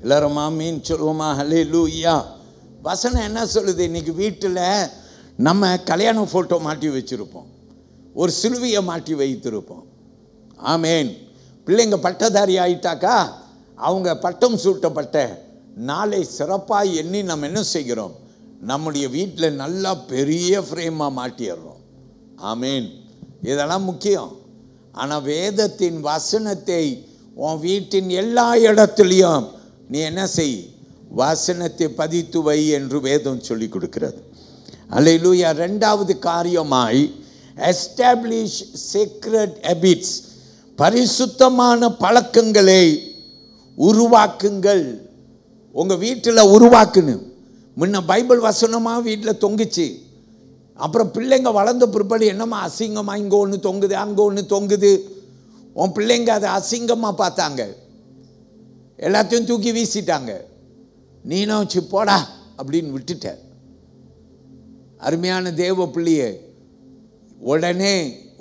எல்லாரும் ஆமீன் சொல்லுவோமா? ஹல்லேலூயா. வசனம் என்ன சொல்லுது? இன்னைக்கு வீட்டில் நம்ம கல்யாண ஃபோட்டோ மாட்டி வச்சுருப்போம், ஒரு சிலுவையை மாட்டி வைத்திருப்போம். ஆமேன். பிள்ளைங்க பட்டதாரி ஆயிட்டாக்கா அவங்க பட்டம் சூட்டப்பட்ட நாளை சிறப்பாக எண்ணி நம்ம என்ன செய்கிறோம்? நம்முடைய வீட்டில் நல்லா பெரிய ஃப்ரேமாக மாட்டிடுறோம். ஆமேன். இதெல்லாம் முக்கியம். ஆனால் வேதத்தின் வசனத்தை உன் வீட்டின் எல்லா இடத்துலையும் நீ என்ன செய்? வசனத்தை பதித்து வை என்று வேதம் சொல்லி கொடுக்கிறது. அல்லேலூயா. ரெண்டாவது காரியமாய் எஸ்டாப்ளிஷ் சீக்ரெட் ஹேபிட்ஸ், பரிசுத்தமான பழக்கங்களை உருவாக்குங்கள். உங்க வீட்டில் உருவாக்கணும். முன்ன பைபிள் வசனமாக வீட்டில் தொங்குச்சு. அப்புறம் பிள்ளைங்க வளர்ந்த பிற்பாடு என்னம்மா அசிங்கமா இங்கே ஒன்று தொங்குது அங்கே ஒன்று தொங்குது. உன் பிள்ளைங்க அதை அசிங்கமாக பார்த்தாங்க, எல்லாத்தையும் தூக்கி வீசிட்டாங்க. நீனும் வச்சு போடா அப்படின்னு விட்டுட்ட. அருமையான தேவ பிள்ளையே, உடனே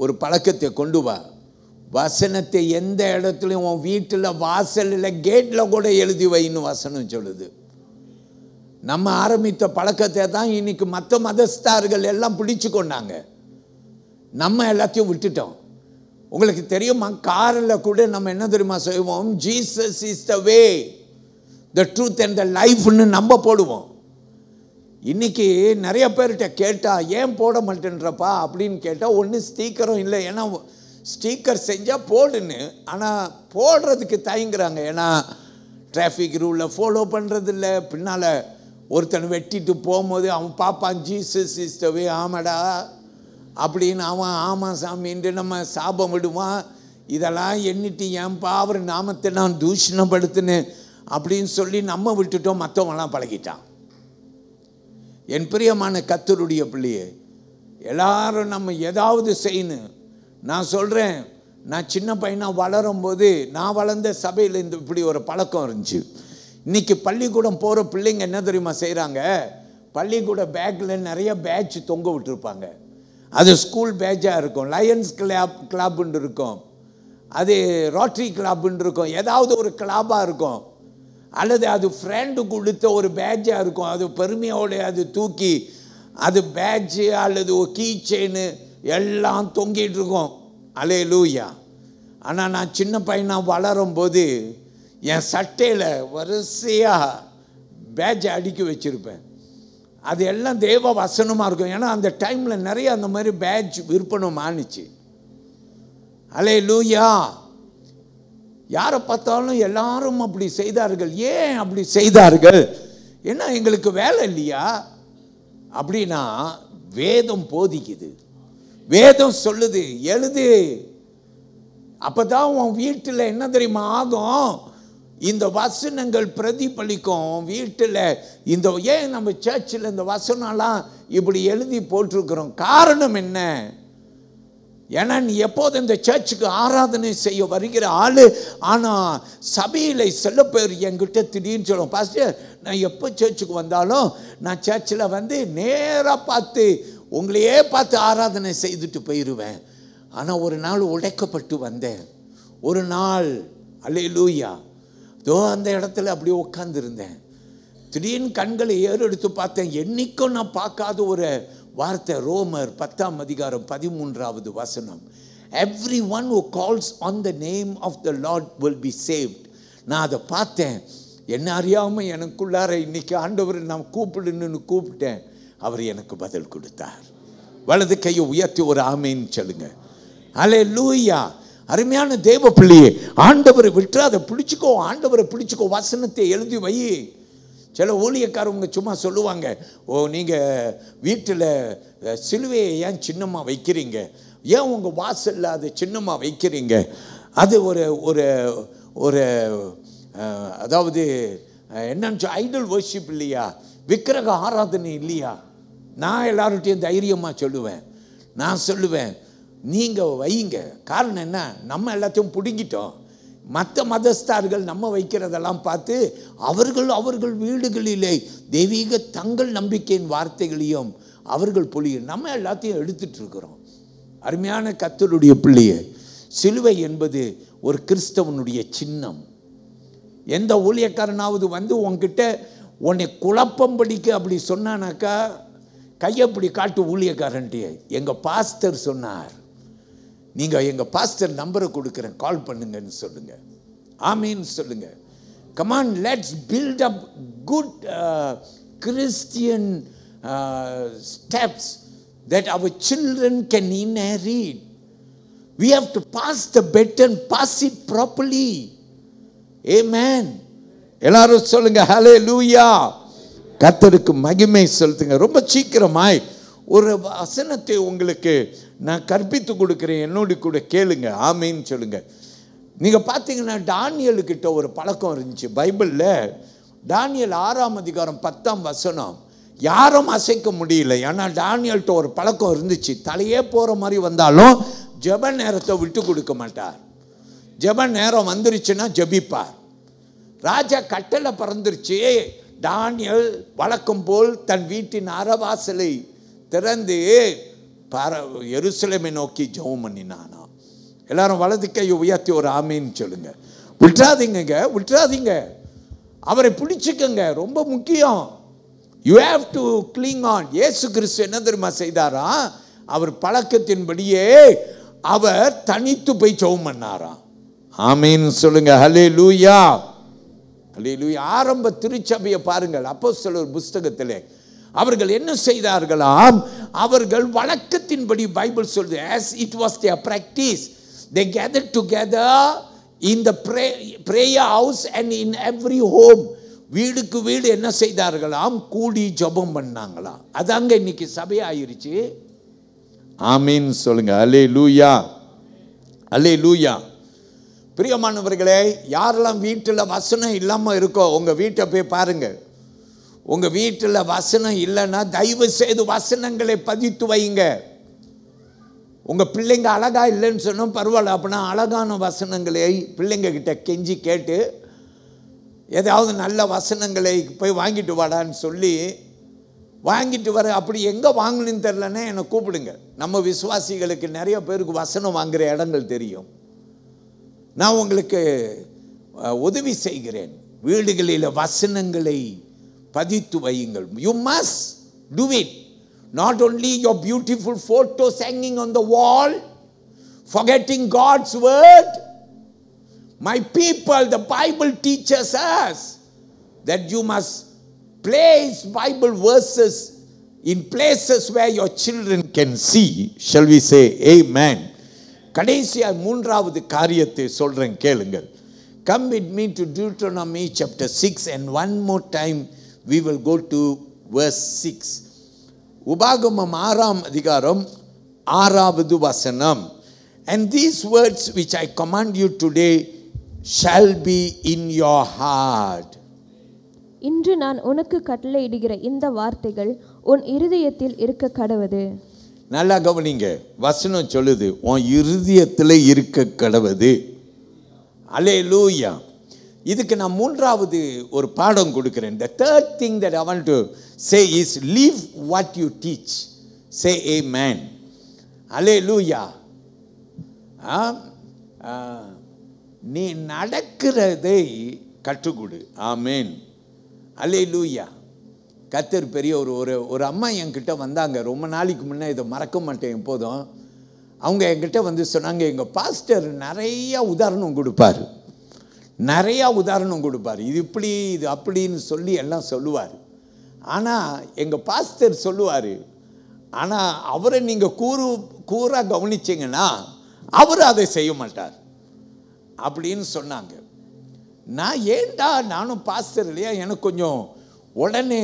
ஒரு பழக்கத்தை கொண்டு வா. வசனத்தை எந்த இடத்துலையும் உன் வீட்டில் வாசலில் கேட்டில் கூட எழுதி வைன்னு வசனம் சொல்லுது. நம்ம ஆரம்பித்த பழக்கத்தை தான் இன்னைக்கு மற்ற மதஸ்தார்கள் எல்லாம் பிடிச்சு கொண்டாங்க. நம்ம எல்லாத்தையும் விட்டுட்டோம். உங்களுக்கு தெரியுமா? காரில் கூட நம்ம என்ன தெரியுமா செய்வோம்? Jesus is the way, the truth and the லைஃப்னு நம்ம போடுவோம். இன்னைக்கு நிறைய பேர்கிட்ட கேட்டால் ஏன் போட மாட்டேன்றப்பா அப்படின்னு கேட்டால் ஒன்றும் ஸ்டீக்கரும் இல்லை. ஏன்னா ஸ்டீக்கர் செஞ்சால் போடுன்னு, ஆனால் போடுறதுக்கு தயங்குறாங்க. ஏன்னா டிராஃபிக் ரூலை ஃபாலோ பண்ணுறதில்ல. பின்னால் ஒருத்தனை வெட்டிட்டு போகும்போது அவன் பார்ப்பான் ஜீசஸ் இஸ் த வே, ஆமாடா அப்படின்னு அவன் ஆமாம் சாமின்ட்டு நம்ம சாபம் விடுவான். இதெல்லாம் எண்ணிட்டு ஏன்பா அவர் நாமத்தை நான் தூஷணப்படுத்தினேன் அப்படின்னு சொல்லி நம்ம விட்டுட்டோம். மற்றவங்களாம் பழகிட்டான். என் பிரியமான கர்த்தருடைய பிள்ளையே, எல்லாரும் நம்ம ஏதாவது செய்யணும். நான் சொல்கிறேன், நான் சின்ன பையனாக வளரும் போது நான் வளர்ந்த சபையில் இப்படி ஒரு பழக்கம் இருந்துச்சு. இன்றைக்கி பள்ளிக்கூடம் போகிற பிள்ளைங்க என்ன தெரியுமா செய்கிறாங்க? பள்ளிக்கூட பேக்கில் நிறைய பேட்ச் தொங்க விட்டுருப்பாங்க. அது ஸ்கூல் பேட்சாக இருக்கும், லயன்ஸ் கிளப்னு இருக்கும், அது ரோட்டரி கிளப்னு இருக்கும், ஏதாவது ஒரு கிளப்பாக இருக்கும், அல்லது அது ஃப்ரெண்டு கொடுத்த ஒரு பேட்சாக இருக்கும். அது பெருமையோடு அது தூக்கி அது பேட்ஜு அல்லது ஒரு கீ செயின் எல்லாம் தொங்கிட்டு இருக்கும். அல்லேலூயா. ஆனால் நான் சின்ன பையனாக வளரும் போது என் சட்டையில் வரிசையாக பேட்சை அடுக்கி வச்சுருப்பேன். அது எல்லாம் தேவ வசனமாக இருக்கும். ஏன்னா அந்த டைமில் நிறைய அந்த மாதிரி பேட்ச் விற்பனை ஆனிச்சு. அல்லேலூயா. யாரை பார்த்தாலும் எல்லாரும் அப்படி செய்தார்கள். ஏன் அப்படி செய்தார்கள்? ஏன்னா எங்களுக்கு வேலை இல்லையா? அப்படின்னா வேதம் போதிக்குது, வேதம் சொல்லுது, எழுது. அப்பதான் உன் வீட்டில் என்ன தெரியுமா ஆகும்? இந்த வசனங்கள் பிரதிபலிக்கும் வீட்டில். இந்த ஏன் நம்ம சர்ச்சில் இந்த வசனம்லாம் இப்படி எழுதி போட்டிருக்கிறோம்? காரணம் என்ன? ஏன்னா நீ எப்போது இந்த சர்ச்சுக்கு ஆராதனை செய்ய வருகிற ஆள், ஆனால் சபையில் சில பேர் என்கிட்ட திடீர்னு சொல்லுவோம், பாஸ்டர் நான் எப்போ சர்ச்சுக்கு வந்தாலும் நான் சர்ச்சில் வந்து நேராக பார்த்து உங்களையே பார்த்து ஆராதனை செய்துட்டு போயிடுவேன். ஆனால் ஒரு நாள் உடைக்கப்பட்டு வந்தேன். ஒரு நாள் அல்லேலூயா தோ அந்த இடத்துல அப்படியே உட்காந்துருந்தேன். திடீர்னு கண்களை ஏறெடுத்து பார்த்தேன். என்னைக்கும் நான் பார்க்காத ஒரு வார்த்தை, ரோமர் 10:13 வசனம். Everyone who calls on the name of the Lord will be saved. நான் அதை பார்த்தேன். என்ன அறியாமல் எனக்குள்ளார இன்னைக்கு ஆண்டவர் நான் கூப்பிடுன்னு கூப்பிட்டேன். அவர் எனக்கு பதில் கொடுத்தார். வலது கையை உயர்த்தி ஒரு ஆமேன்னு சொல்லுங்க. அல்லேலூயா. அருமையான தேவ பிள்ளையே, ஆண்டவரை விட்டுறாத, பிடிச்சிக்கோ, ஆண்டவரை பிடிச்சிக்கோ, வசனத்தை எழுதி வை. சில ஊழியக்காரவங்க சும்மா சொல்லுவாங்க, ஓ நீங்கள் வீட்டில் சிலுவையை ஏன் சின்னமாக வைக்கிறீங்க, ஏன் உங்கள் வாசலில் அது சின்னமாக வைக்கிறீங்க? அது ஒரு ஒரு ஒரு அதாவது என்னன்னு ஐடல் வர்ஷிப் இல்லையா, விக்கிரக ஆராதனை இல்லையா? நான் எல்லார்கிட்டையும் தைரியமாக சொல்லுவேன். நான் சொல்லுவேன், நீங்கள் வைங்க. காரணம் என்ன? நம்ம எல்லாத்தையும் பிடுங்கிட்டோம். மற்ற மதஸ்தார்கள் நம்ம வைக்கிறதெல்லாம் பார்த்து அவர்கள் வீடுகளிலே தெய்வீக தங்கள் நம்பிக்கையின் வார்த்தைகளையும் அவர்கள் பொழியும். நம்ம எல்லாத்தையும் எடுத்துட்டு இருக்கிறோம். அருமையான கர்த்தருடைய பிள்ளையே, சிலுவை என்பது ஒரு கிறிஸ்தவனுடைய சின்னம். எந்த ஊழியக்காரனாவது வந்து உன்கிட்ட உன்னை குழப்பம் படிக்க அப்படி சொன்னானாக்கா கையை அப்படி காட்டு ஊழியக்காரன்ட்டே. எங்கள் பாஸ்டர் சொன்னார், நீங்கள் எங்கள் பாஸ்டர் நம்பரை கொடுக்குறேன், கால் பண்ணுங்கன்னு சொல்லுங்க. ஆமீன் சொல்லுங்க. Come on, let's build up good Christian steps that our children can inherit. We have to pass the baton, pass it properly. Amen. எல்லாரும் சொல்லுங்க ஹல்லேலூயா. கர்த்தருக்கு மகிமை செலுத்துங்க. ரொம்ப சீக்கிரமாய் ஒரு வசனத்தை உங்களுக்கு நான் கற்பித்து கொடுக்கிறேன், என்னோடு கூட கேளுங்க. ஆமீன் சொல்லுங்க. நீங்கள் பார்த்தீங்கன்னா தானியேலுக்கிட்ட ஒரு பழக்கம் இருந்துச்சு. பைபிளில் தானியேல் 6:10 யாரும் அசைக்க முடியல. ஏன்னா தானியேல்கிட்ட ஒரு பழக்கம் இருந்துச்சு. தலையே போகிற மாதிரி வந்தாலும் ஜெப நேரத்தை விட்டு கொடுக்க மாட்டார். ஜெப நேரம் வந்துருச்சுன்னா ஜெபிப்பார். ராஜா கட்டளை பறந்துருச்சு. தானியேல் வழக்கம் போல் தன் வீட்டின் அறவாசலை திறந்து எருசலேமை நோக்கி ஜெபம் பண்ணினானா. எல்லாரும் வலது கையை உயர்த்தி ஒரு ஆமீன்னு சொல்லுங்க. விட்டுறாதீங்க, விட்டுறாதீங்க. அவரை பிடிச்சிக்கங்க, ரொம்ப முக்கியம். You have to cling on. இயேசு கிறிஸ்து என்ன தெரியுமா செய்தாரா? அவர் பழக்கத்தின்படியே அவர் தனித்து போய் ஜெபம் பண்ணாராம். ஆமீன் சொல்லுங்க. ஹல்லேலூயா, ஹல்லேலூயா. ஆரம்ப திருச்சபையை பாருங்கள். அப்போஸ்தலர் புத்தகத்திலே அவர்கள் என்ன செய்தார்களாம்? அவர்கள் வழக்கத்தின்படி பைபிள் சொல்லுது, as it was their practice, they gathered together in the prayer house and in every home. வீடுக்கு வீடு என்ன செய்தார்களாம்? கூடி ஜெபம் பண்ணாங்களாம். அதாங்க இன்னைக்கு சபை ஆயிருச்சு. ஆமீன் சொல்லுங்க. அல்லேலூயா, அல்லேலூயா. பிரியமானவர்களே, யாரெல்லாம் வீட்டில் வசனம் இல்லாமல் இருக்கோ உங்கள் வீட்டை போய் பாருங்க. உங்கள் வீட்டில் வசனம் இல்லைன்னா தயவு செய்து வசனங்களை பதித்து வைங்க. உங்கள் பிள்ளைங்க அழகா இல்லைன்னு சொன்னோம், பரவாயில்ல, அப்படின்னா அழகான வசனங்களை பிள்ளைங்க கிட்ட கெஞ்சி கேட்டு ஏதாவது நல்ல வசனங்களை போய் வாங்கிட்டு வாடான்னு சொல்லி வாங்கிட்டு வர. அப்படி எங்கே வாங்கணுன்னு தெரிலன்னா என்னை கூப்பிடுங்க. நம்ம விசுவாசிகளுக்கு நிறைய பேருக்கு வசனம் வாங்குகிற இடங்கள் தெரியும். நான் உங்களுக்கு உதவி செய்கிறேன். வீடுகளில் வசனங்களை பதித்து வையுங்கள். You must do it. Not only your beautiful photos hanging on the wall, forgetting God's word. My people, the Bible teaches us that you must place Bible verses in places where your children can see. Shall we say amen? கடைசியா மூன்றாவது காரியத்தை சொல்றேன், கேளுங்கள். Come with me to Deuteronomy chapter 6 and one more time we will go to verse 6. உபாகமம் 6ஆம் அதிகாரம் 6வது வசனம். And these words which I command you today shall be in your heart. இன்று நான் உனக்கு கட்டளையிடுகிற இந்த வார்த்தைகள் உன் இருதயத்தில் இருக்க கடவது. நல்லா கவனிங்க, வசனம் சொல்லுது உன் இருதயத்தில் இருக்க கடவது. அல்லேலூயா. இதுக்கு நான் மூன்றாவது ஒரு பாடம் கொடுக்கிறேன். The third thing that I want to say is live what you teach. Say amen. அல்லேலூயா. நீ நடக்கிறதை கற்றுக்கொடு. ஆமென். அல்லேலூயா. கர்த்தர் பெரிய ஒரு அம்மா என்கிட்ட வந்தாங்க ரொம்ப நாளைக்கு முன்னே, இதை மறக்க மாட்டேன் எப்போதும். அவங்க என்கிட்ட வந்து சொன்னாங்க, எங்கள் பாஸ்டர் நிறையா உதாரணம் கொடுப்பார், நிறையா உதாரணம் கொடுப்பார், இது இப்படி இது அப்படின்னு சொல்லி எல்லாம் சொல்லுவார். ஆனால் எங்கள் பாஸ்டர் சொல்லுவார், ஆனால் அவரை நீங்கள் கூறாக கவனிச்சிங்கன்னா அவர் அதை செய்ய மாட்டார் அப்படின்னு சொன்னாங்க. நான் ஏண்டா, நானும் பாஸ்டர் இல்லையா, எனக்கு கொஞ்சம் உடனே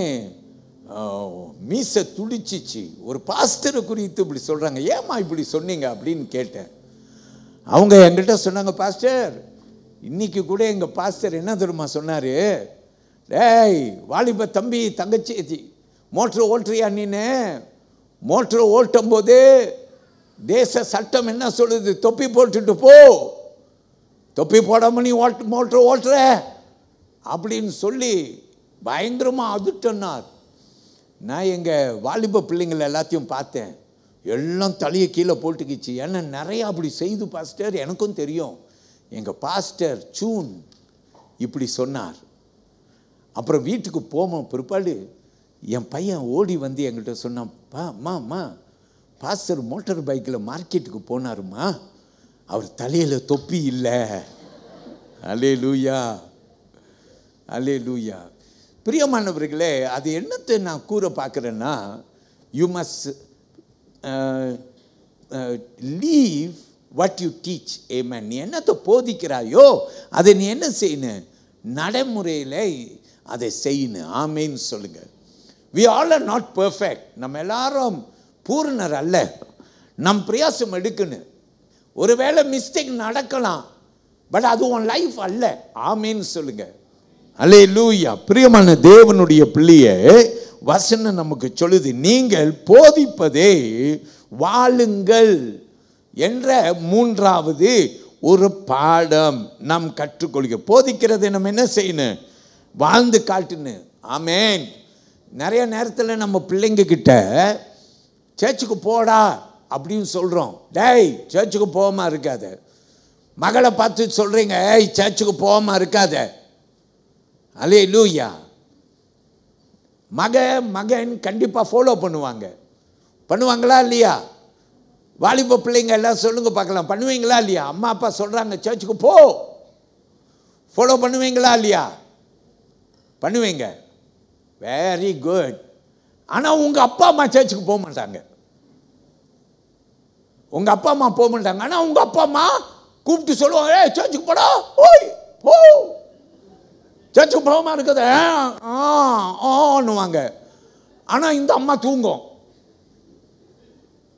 மீசை துடிச்சிச்சு. ஒரு பாஸ்டரை குறித்து இப்படி சொல்கிறாங்க, ஏம்மா இப்படி சொன்னீங்க அப்படின்னு கேட்டேன். அவங்க என்கிட்ட சொன்னாங்க, பாஸ்டர் இன்னைக்கு கூட எங்கள் பாஸ்டர் என்ன தெரியுமா சொன்னார், டேய் வாலிப தம்பி தங்கச்சி மோட்ரு ஓட்டுறியா, நீனு மோட்ரு ஓட்டும் போது தேச சட்டம் என்ன சொல்லுது, தொப்பி போட்டுட்டு போ, தொப்பி போடாம நீ மோட்ரு ஓட்டுற அப்படின்னு சொல்லி பயங்கரமாக அதுட்டனார். நான் எங்கள் வாலிப பிள்ளைங்களை எல்லாத்தையும் பார்த்தேன், எல்லாம் தலையை கீழே போட்டுக்கிச்சு. ஏன்னா நிறையா அப்படி செய்து பாஸ்டர், எனக்கும் தெரியும். எங்கள் பாஸ்டர் சூன் இப்படி சொன்னார். அப்புறம் வீட்டுக்கு போவோம் பிற்பாடு என் பையன் ஓடி வந்து என்கிட்ட சொன்னான், அம்மா பாஸ்டர் மோட்டார் பைக்கில் மார்க்கெட்டுக்கு போனாருமா, அவர் தலையில் தொப்பி இல்லை. அல்லேலூயா, அல்லேலூயா. பிரியமானவர்களே, அது என்னத்தை நான் கூற பார்க்குறேன்னா, you must leave what you teach. Amen. நீ என்னத்தை போதிக்கிறாயோ அதை நீ என்ன செய்யணும், நடைமுறையில் அதை செய்யணும். ஆமேன்னு சொல்லுங்க. we all are not perfect. நம்ம எல்லாரும் பூர்ணர் அல்ல. நம் பிரயாசம் எடுக்கணும். ஒருவேளை மிஸ்டேக் நடக்கலாம், பட் அது உன் லைஃப் அல்ல. ஆமேன்னு சொல்லுங்க. அல்லேலூயா. பிரியமான தேவனுடைய பிள்ளையே, வசனம் நமக்கு சொல்லுது, நீங்கள் போதிப்பதே வாழுங்கள் என்ற மூன்றாவது ஒரு பாடம் நாம் கற்றுக்கொள்க. போதிக்கிறதை நம்ம என்ன செய்யணும், வாழ்ந்து காட்டுன்னு. ஆமேன். நிறைய நேரத்தில் நம்ம பிள்ளைங்க கிட்ட சர்ச்சுக்கு போடா அப்படின்னு சொல்கிறோம். டேய் சர்ச்சுக்கு போகாம இருக்காத. மகளை பார்த்து சொல்கிறீங்க, ஏய் சர்ச்சுக்கு போகாம இருக்காத. அல்லேலூயா. மகன் கண்டிப்பாக ஃபாலோ பண்ணுவாங்களா இல்லையா? வாலிப பிள்ளைங்க எல்லாம் சொல்லுங்க பார்க்கலாம், பண்ணுவீங்களா இல்லையா? அம்மா அப்பா சொல்கிறாங்க சர்ச்சுக்கு போ, ஃபாலோ பண்ணுவீங்களா இல்லையா? பண்ணுவீங்க. Very good. ஆனால் உங்கள் அப்பா அம்மா சர்ச்சுக்கு போக மாட்டாங்க. உங்கள் அப்பா அம்மா போக மாட்டாங்க. ஆனால் உங்கள் அப்பா அம்மா கூப்பிட்டு சொல்லுவாங்க, ஏ சர்ச்சுக்கு போடா, ஓய் போ, சர்ச்சுக்கு போகாம இருக்குது ஆன்னுவாங்க. ஆனால் இந்த அம்மா தூங்கும்,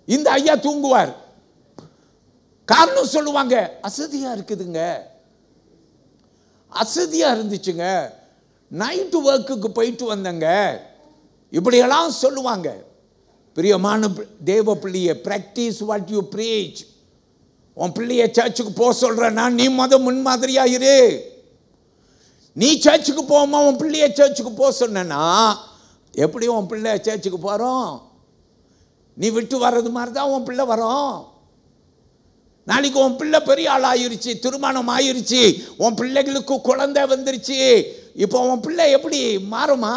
இந்த ஐயா தூங்குவார். காரணம் சொல்லுவாங்க, அசதியாக இருக்குதுங்க, அசதியாக இருந்துச்சுங்க, நைட்டு ஒர்க்குக்கு போயிட்டு வந்தங்க, இப்படியெல்லாம் சொல்லுவாங்க. பிரியமான தேவ பிள்ளையை, பிராக்டிஸ் வாட் யூ பிரீச். உன் பிள்ளைய சர்ச்சுக்கு போக சொல்றேன்னா நீ முன்மாதிரியா இரு. நீ சர்ச்சுக்கு போமா உன் பிள்ளைய சர்ச்சுக்கு போக சொன்னா எப்படி உன் பிள்ளை சர்ச்சுக்கு போறோம்? நீ விட்டு வர்றது மாதிரி தான் உன் பிள்ளை வரும். நாளைக்கு உன் பிள்ளை பெரிய ஆள் ஆயிருச்சு, திருமணம் ஆயிருச்சு, உன் பிள்ளைகளுக்கு குழந்தை வந்துருச்சு, இப்போ உன் பிள்ளை எப்படி மாறுமா?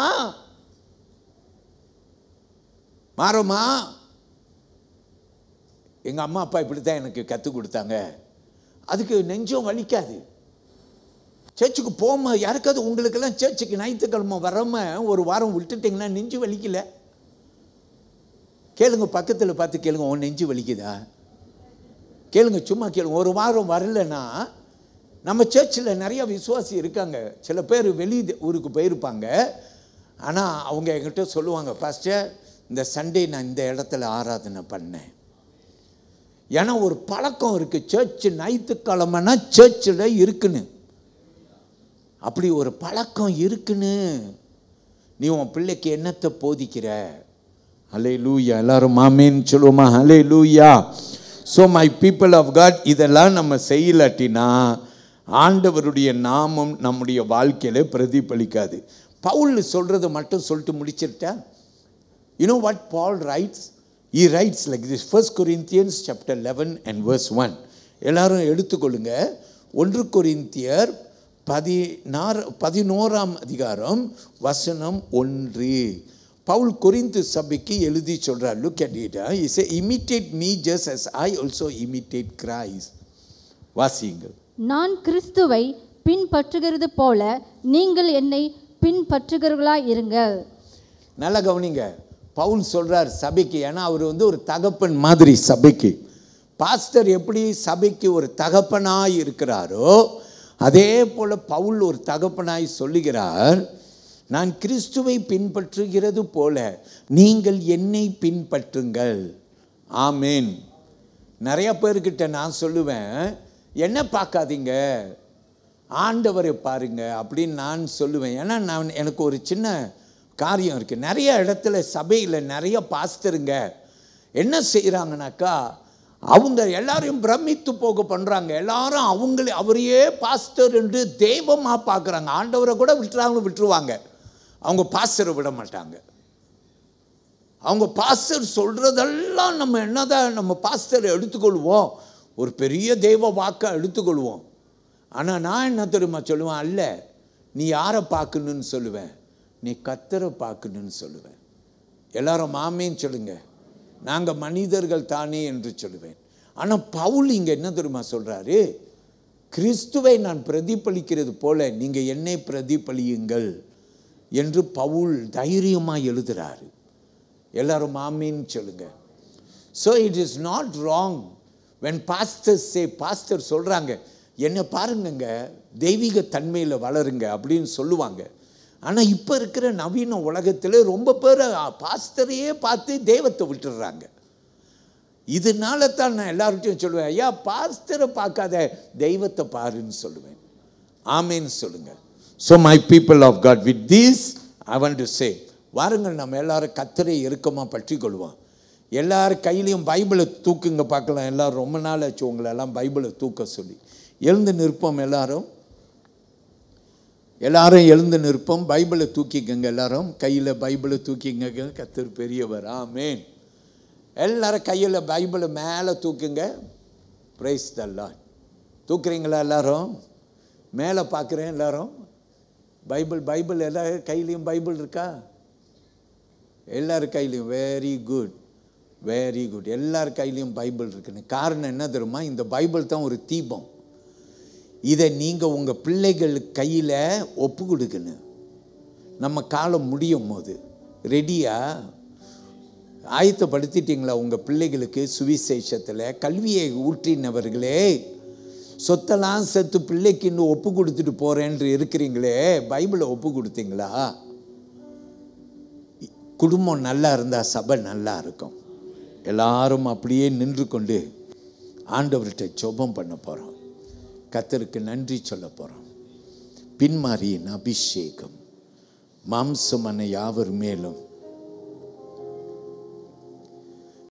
மாறுமா? எங்கள் அம்மா அப்பா இப்படி தான் எனக்கு கற்றுக் கொடுத்தாங்க. அதுக்கு நெஞ்சம் வலிக்காது. சர்ச்சுக்கு போகாம யாருக்காவது உங்களுக்கெல்லாம் சர்ச்சுக்கு ஞாயிற்றுக்கிழமை வராமல் ஒரு வாரம் விட்டுட்டிங்கன்னா நெஞ்சு வலிக்கல? கேளுங்க, பக்கத்தில் பார்த்து கேளுங்க, உன் நெஞ்சு வலிக்குதா? கேளுங்க, சும்மா கேளுங்க. ஒரு வாரம் வரலன்னா, நம்ம சர்ச்சில் நிறைய விசுவாசி இருக்காங்க, சில பேர் வெளி ஊருக்கு போயிருப்பாங்க. ஆனால் அவங்க என்கிட்ட சொல்லுவாங்க, பாஸ்டர் இந்த சண்டே நான் இந்த இடத்துல ஆராதனை பண்ணேன். ஏன்னா ஒரு பழக்கம் இருக்குது, சர்ச்சு ஞாயிற்றுக்கிழமைனா சர்ச்சில் இருக்குன்னு. அப்படி ஒரு பழக்கம் இருக்குன்னு நீ உன் பிள்ளைக்கு என்னத்தை போதிக்கிற? ஹல்லேலூயா. எல்லாரும் ஆமென் சொல்லுவோமா? Hallelujah. So my people of God, இதெல்லாம் நம்ம செய்யலாட்டினா ஆண்டவருடைய நாமம் நம்முடைய வாழ்க்கையில் பிரதிபலிக்காது. பவுல் சொல்கிறத மட்டும் சொல்லிட்டு முடிச்சிருட்டா. You know what Paul writes? He writes like this, 1 Corinthians chapter 11 and verse 1. எல்லாரும் எடுத்துக்கொள்ளுங்க. 1 கொரிந்தியர் 11ஆம் அதிகாரம் வசனம் 1. பவுல் கொரிந்து சபைக்கு எழுதி சொல்றார். Look at it. He say, imitate me just as I also imitate Christ. வாசியுங்கள். நான் கிறிஸ்துவை பின்பற்றுகிறது போல நீங்கள் என்னை பின்பற்றுகிறவர்களாய் இருங்கள். நல்லா கவனிங்க. பவுல் சொல்றார் சபைக்கு, ஏன்னா அவர் ஒரு தகப்பன் மாதிரி சபைக்கு. பாஸ்டர் எப்படி சபைக்கு ஒரு தகப்பனாய் இருக்கிறாரோ அதே போல பவுல் ஒரு தகப்பனாய் சொல்லுகிறார், நான் கிறிஸ்துவை பின்பற்றுகிறது போல நீங்கள் என்னை பின்பற்றுங்கள். ஆமேன். நிறைய பேர்கிட்ட நான் சொல்லுவேன், என்ன பார்க்காதீங்க ஆண்டவரை பாருங்க அப்படின்னு நான் சொல்லுவேன். ஏன்னா எனக்கு ஒரு சின்ன காரியம் இருக்குது. நிறைய இடத்துல சபையில் நிறைய பாஸ்டருங்க என்ன செய்கிறாங்கனாக்கா, அவங்க எல்லாரையும் பிரமித்து போக பண்ணுறாங்க. எல்லாரும் அவரையே பாஸ்டர் என்று தெய்வமாக பார்க்குறாங்க. ஆண்டவரை கூட விட்டுருவாங்க, அவங்க பாஸ்டரை விட மாட்டாங்க. அவங்க பாஸ்டர் சொல்கிறதெல்லாம் நம்ம என்னதான் நம்ம பாஸ்டரை எடுத்துக்கொள்வோம், ஒரு பெரிய தெய்வ வாக்கை எடுத்துக்கொள்வோம். ஆனால் நான் என்ன தெரியுமா சொல்லுவேன், அல்ல நீ யாரை பார்க்கணுன்னு சொல்லுவேன், நீ கர்த்தரை பார்க்கணுன்னு சொல்லுவேன். எல்லாரும் ஆமேன்னு சொல்லுங்க. நாங்கள் மனிதர்கள் தானே என்று சொல்லுவேன். ஆனால் பவுல் இங்கே என்ன தெரியுமா சொல்கிறாரு, கிறிஸ்துவை நான் பிரதிபலிக்கிறது போல நீங்கள் என்னை பிரதிபலியுங்கள் என்று பவுல் தைரியமாக எழுதுகிறாரு. எல்லாரும் ஆமேன்னு சொல்லுங்க. So it is not wrong when pastors say, pastor சொல்கிறாங்க என்னை பாருங்க தெய்வீக தன்மையில் வளருங்க அப்படின்னு சொல்லுவாங்க. ஆனால் இப்போ இருக்கிற நவீன உலகத்தில் ரொம்ப பேர் பாஸ்டரையே பார்த்து தெய்வத்தை விட்டுடுறாங்க. இதனால தான் நான் எல்லார்கிட்டையும் சொல்லுவேன், ஐயா பாஸ்டரை பார்க்காத தெய்வத்தை பாருன்னு சொல்லுவேன். ஆமேன்னு சொல்லுங்கள். So my people of God, with these I want to say, வாருங்கள் நம்ம எல்லாரும் கர்த்தரை இறுக்கமாக பற்றி கொள்வோம். எல்லாரும் கையிலையும் பைபிளை தூக்குங்க பார்க்கலாம். எல்லோரும் ரொம்ப நாள் ஆச்சு உங்களெல்லாம் பைபிளை தூக்க சொல்லி. எழுந்து நிற்போம். எல்லாரும் எழுந்து நிற்போம். பைபிளை தூக்கிக்கங்க. எல்லாரும் கையில் பைபிளை தூக்கிங்க. கர்த்தர் பெரியவர். ஆமென். எல்லாரும் கையில் பைபிளை மேலே தூக்குங்க. Praise the Lord. தூக்குறீங்களா எல்லாரும்? மேலே பார்க்குறேன் எல்லாரும். பைபிள் எல்லா கையிலையும் பைபிள் இருக்கா? எல்லார் கையிலையும். Very good, very good. எல்லார் கையிலையும் பைபிள் இருக்குன்னு காரணம் என்ன தெரியுமா, இந்த பைபிள் தான் ஒரு தீபம். இதை நீங்கள் உங்கள் பிள்ளைகள் கையில் ஒப்பு கொடுக்கணும். நம்ம காலம் முடியும் போது ரெடியா ஆயத்தப்படுத்திட்டீங்களா உங்கள் பிள்ளைகளுக்கு? சுவிசேஷத்தில் கல்வியை ஊற்றினவர்களே, சொத்தெல்லாம் செத்து பிள்ளைக்கு இன்னும் ஒப்பு கொடுத்துட்டு போகிறேன்று இருக்கிறீங்களே, பைபிளை ஒப்பு கொடுத்தீங்களா? குடும்பம் நல்லா இருந்தால் சபை நல்லா இருக்கும். எல்லாரும் அப்படியே நின்று கொண்டு ஆண்டவர்கிட்ட ஜெபம் பண்ண போகிறோம். கர்த்தருக்கு நன்றி சொல்ல போகிறோம். பின்மாரியின் அபிஷேகம் மாம்சமான யாவர் மேலும்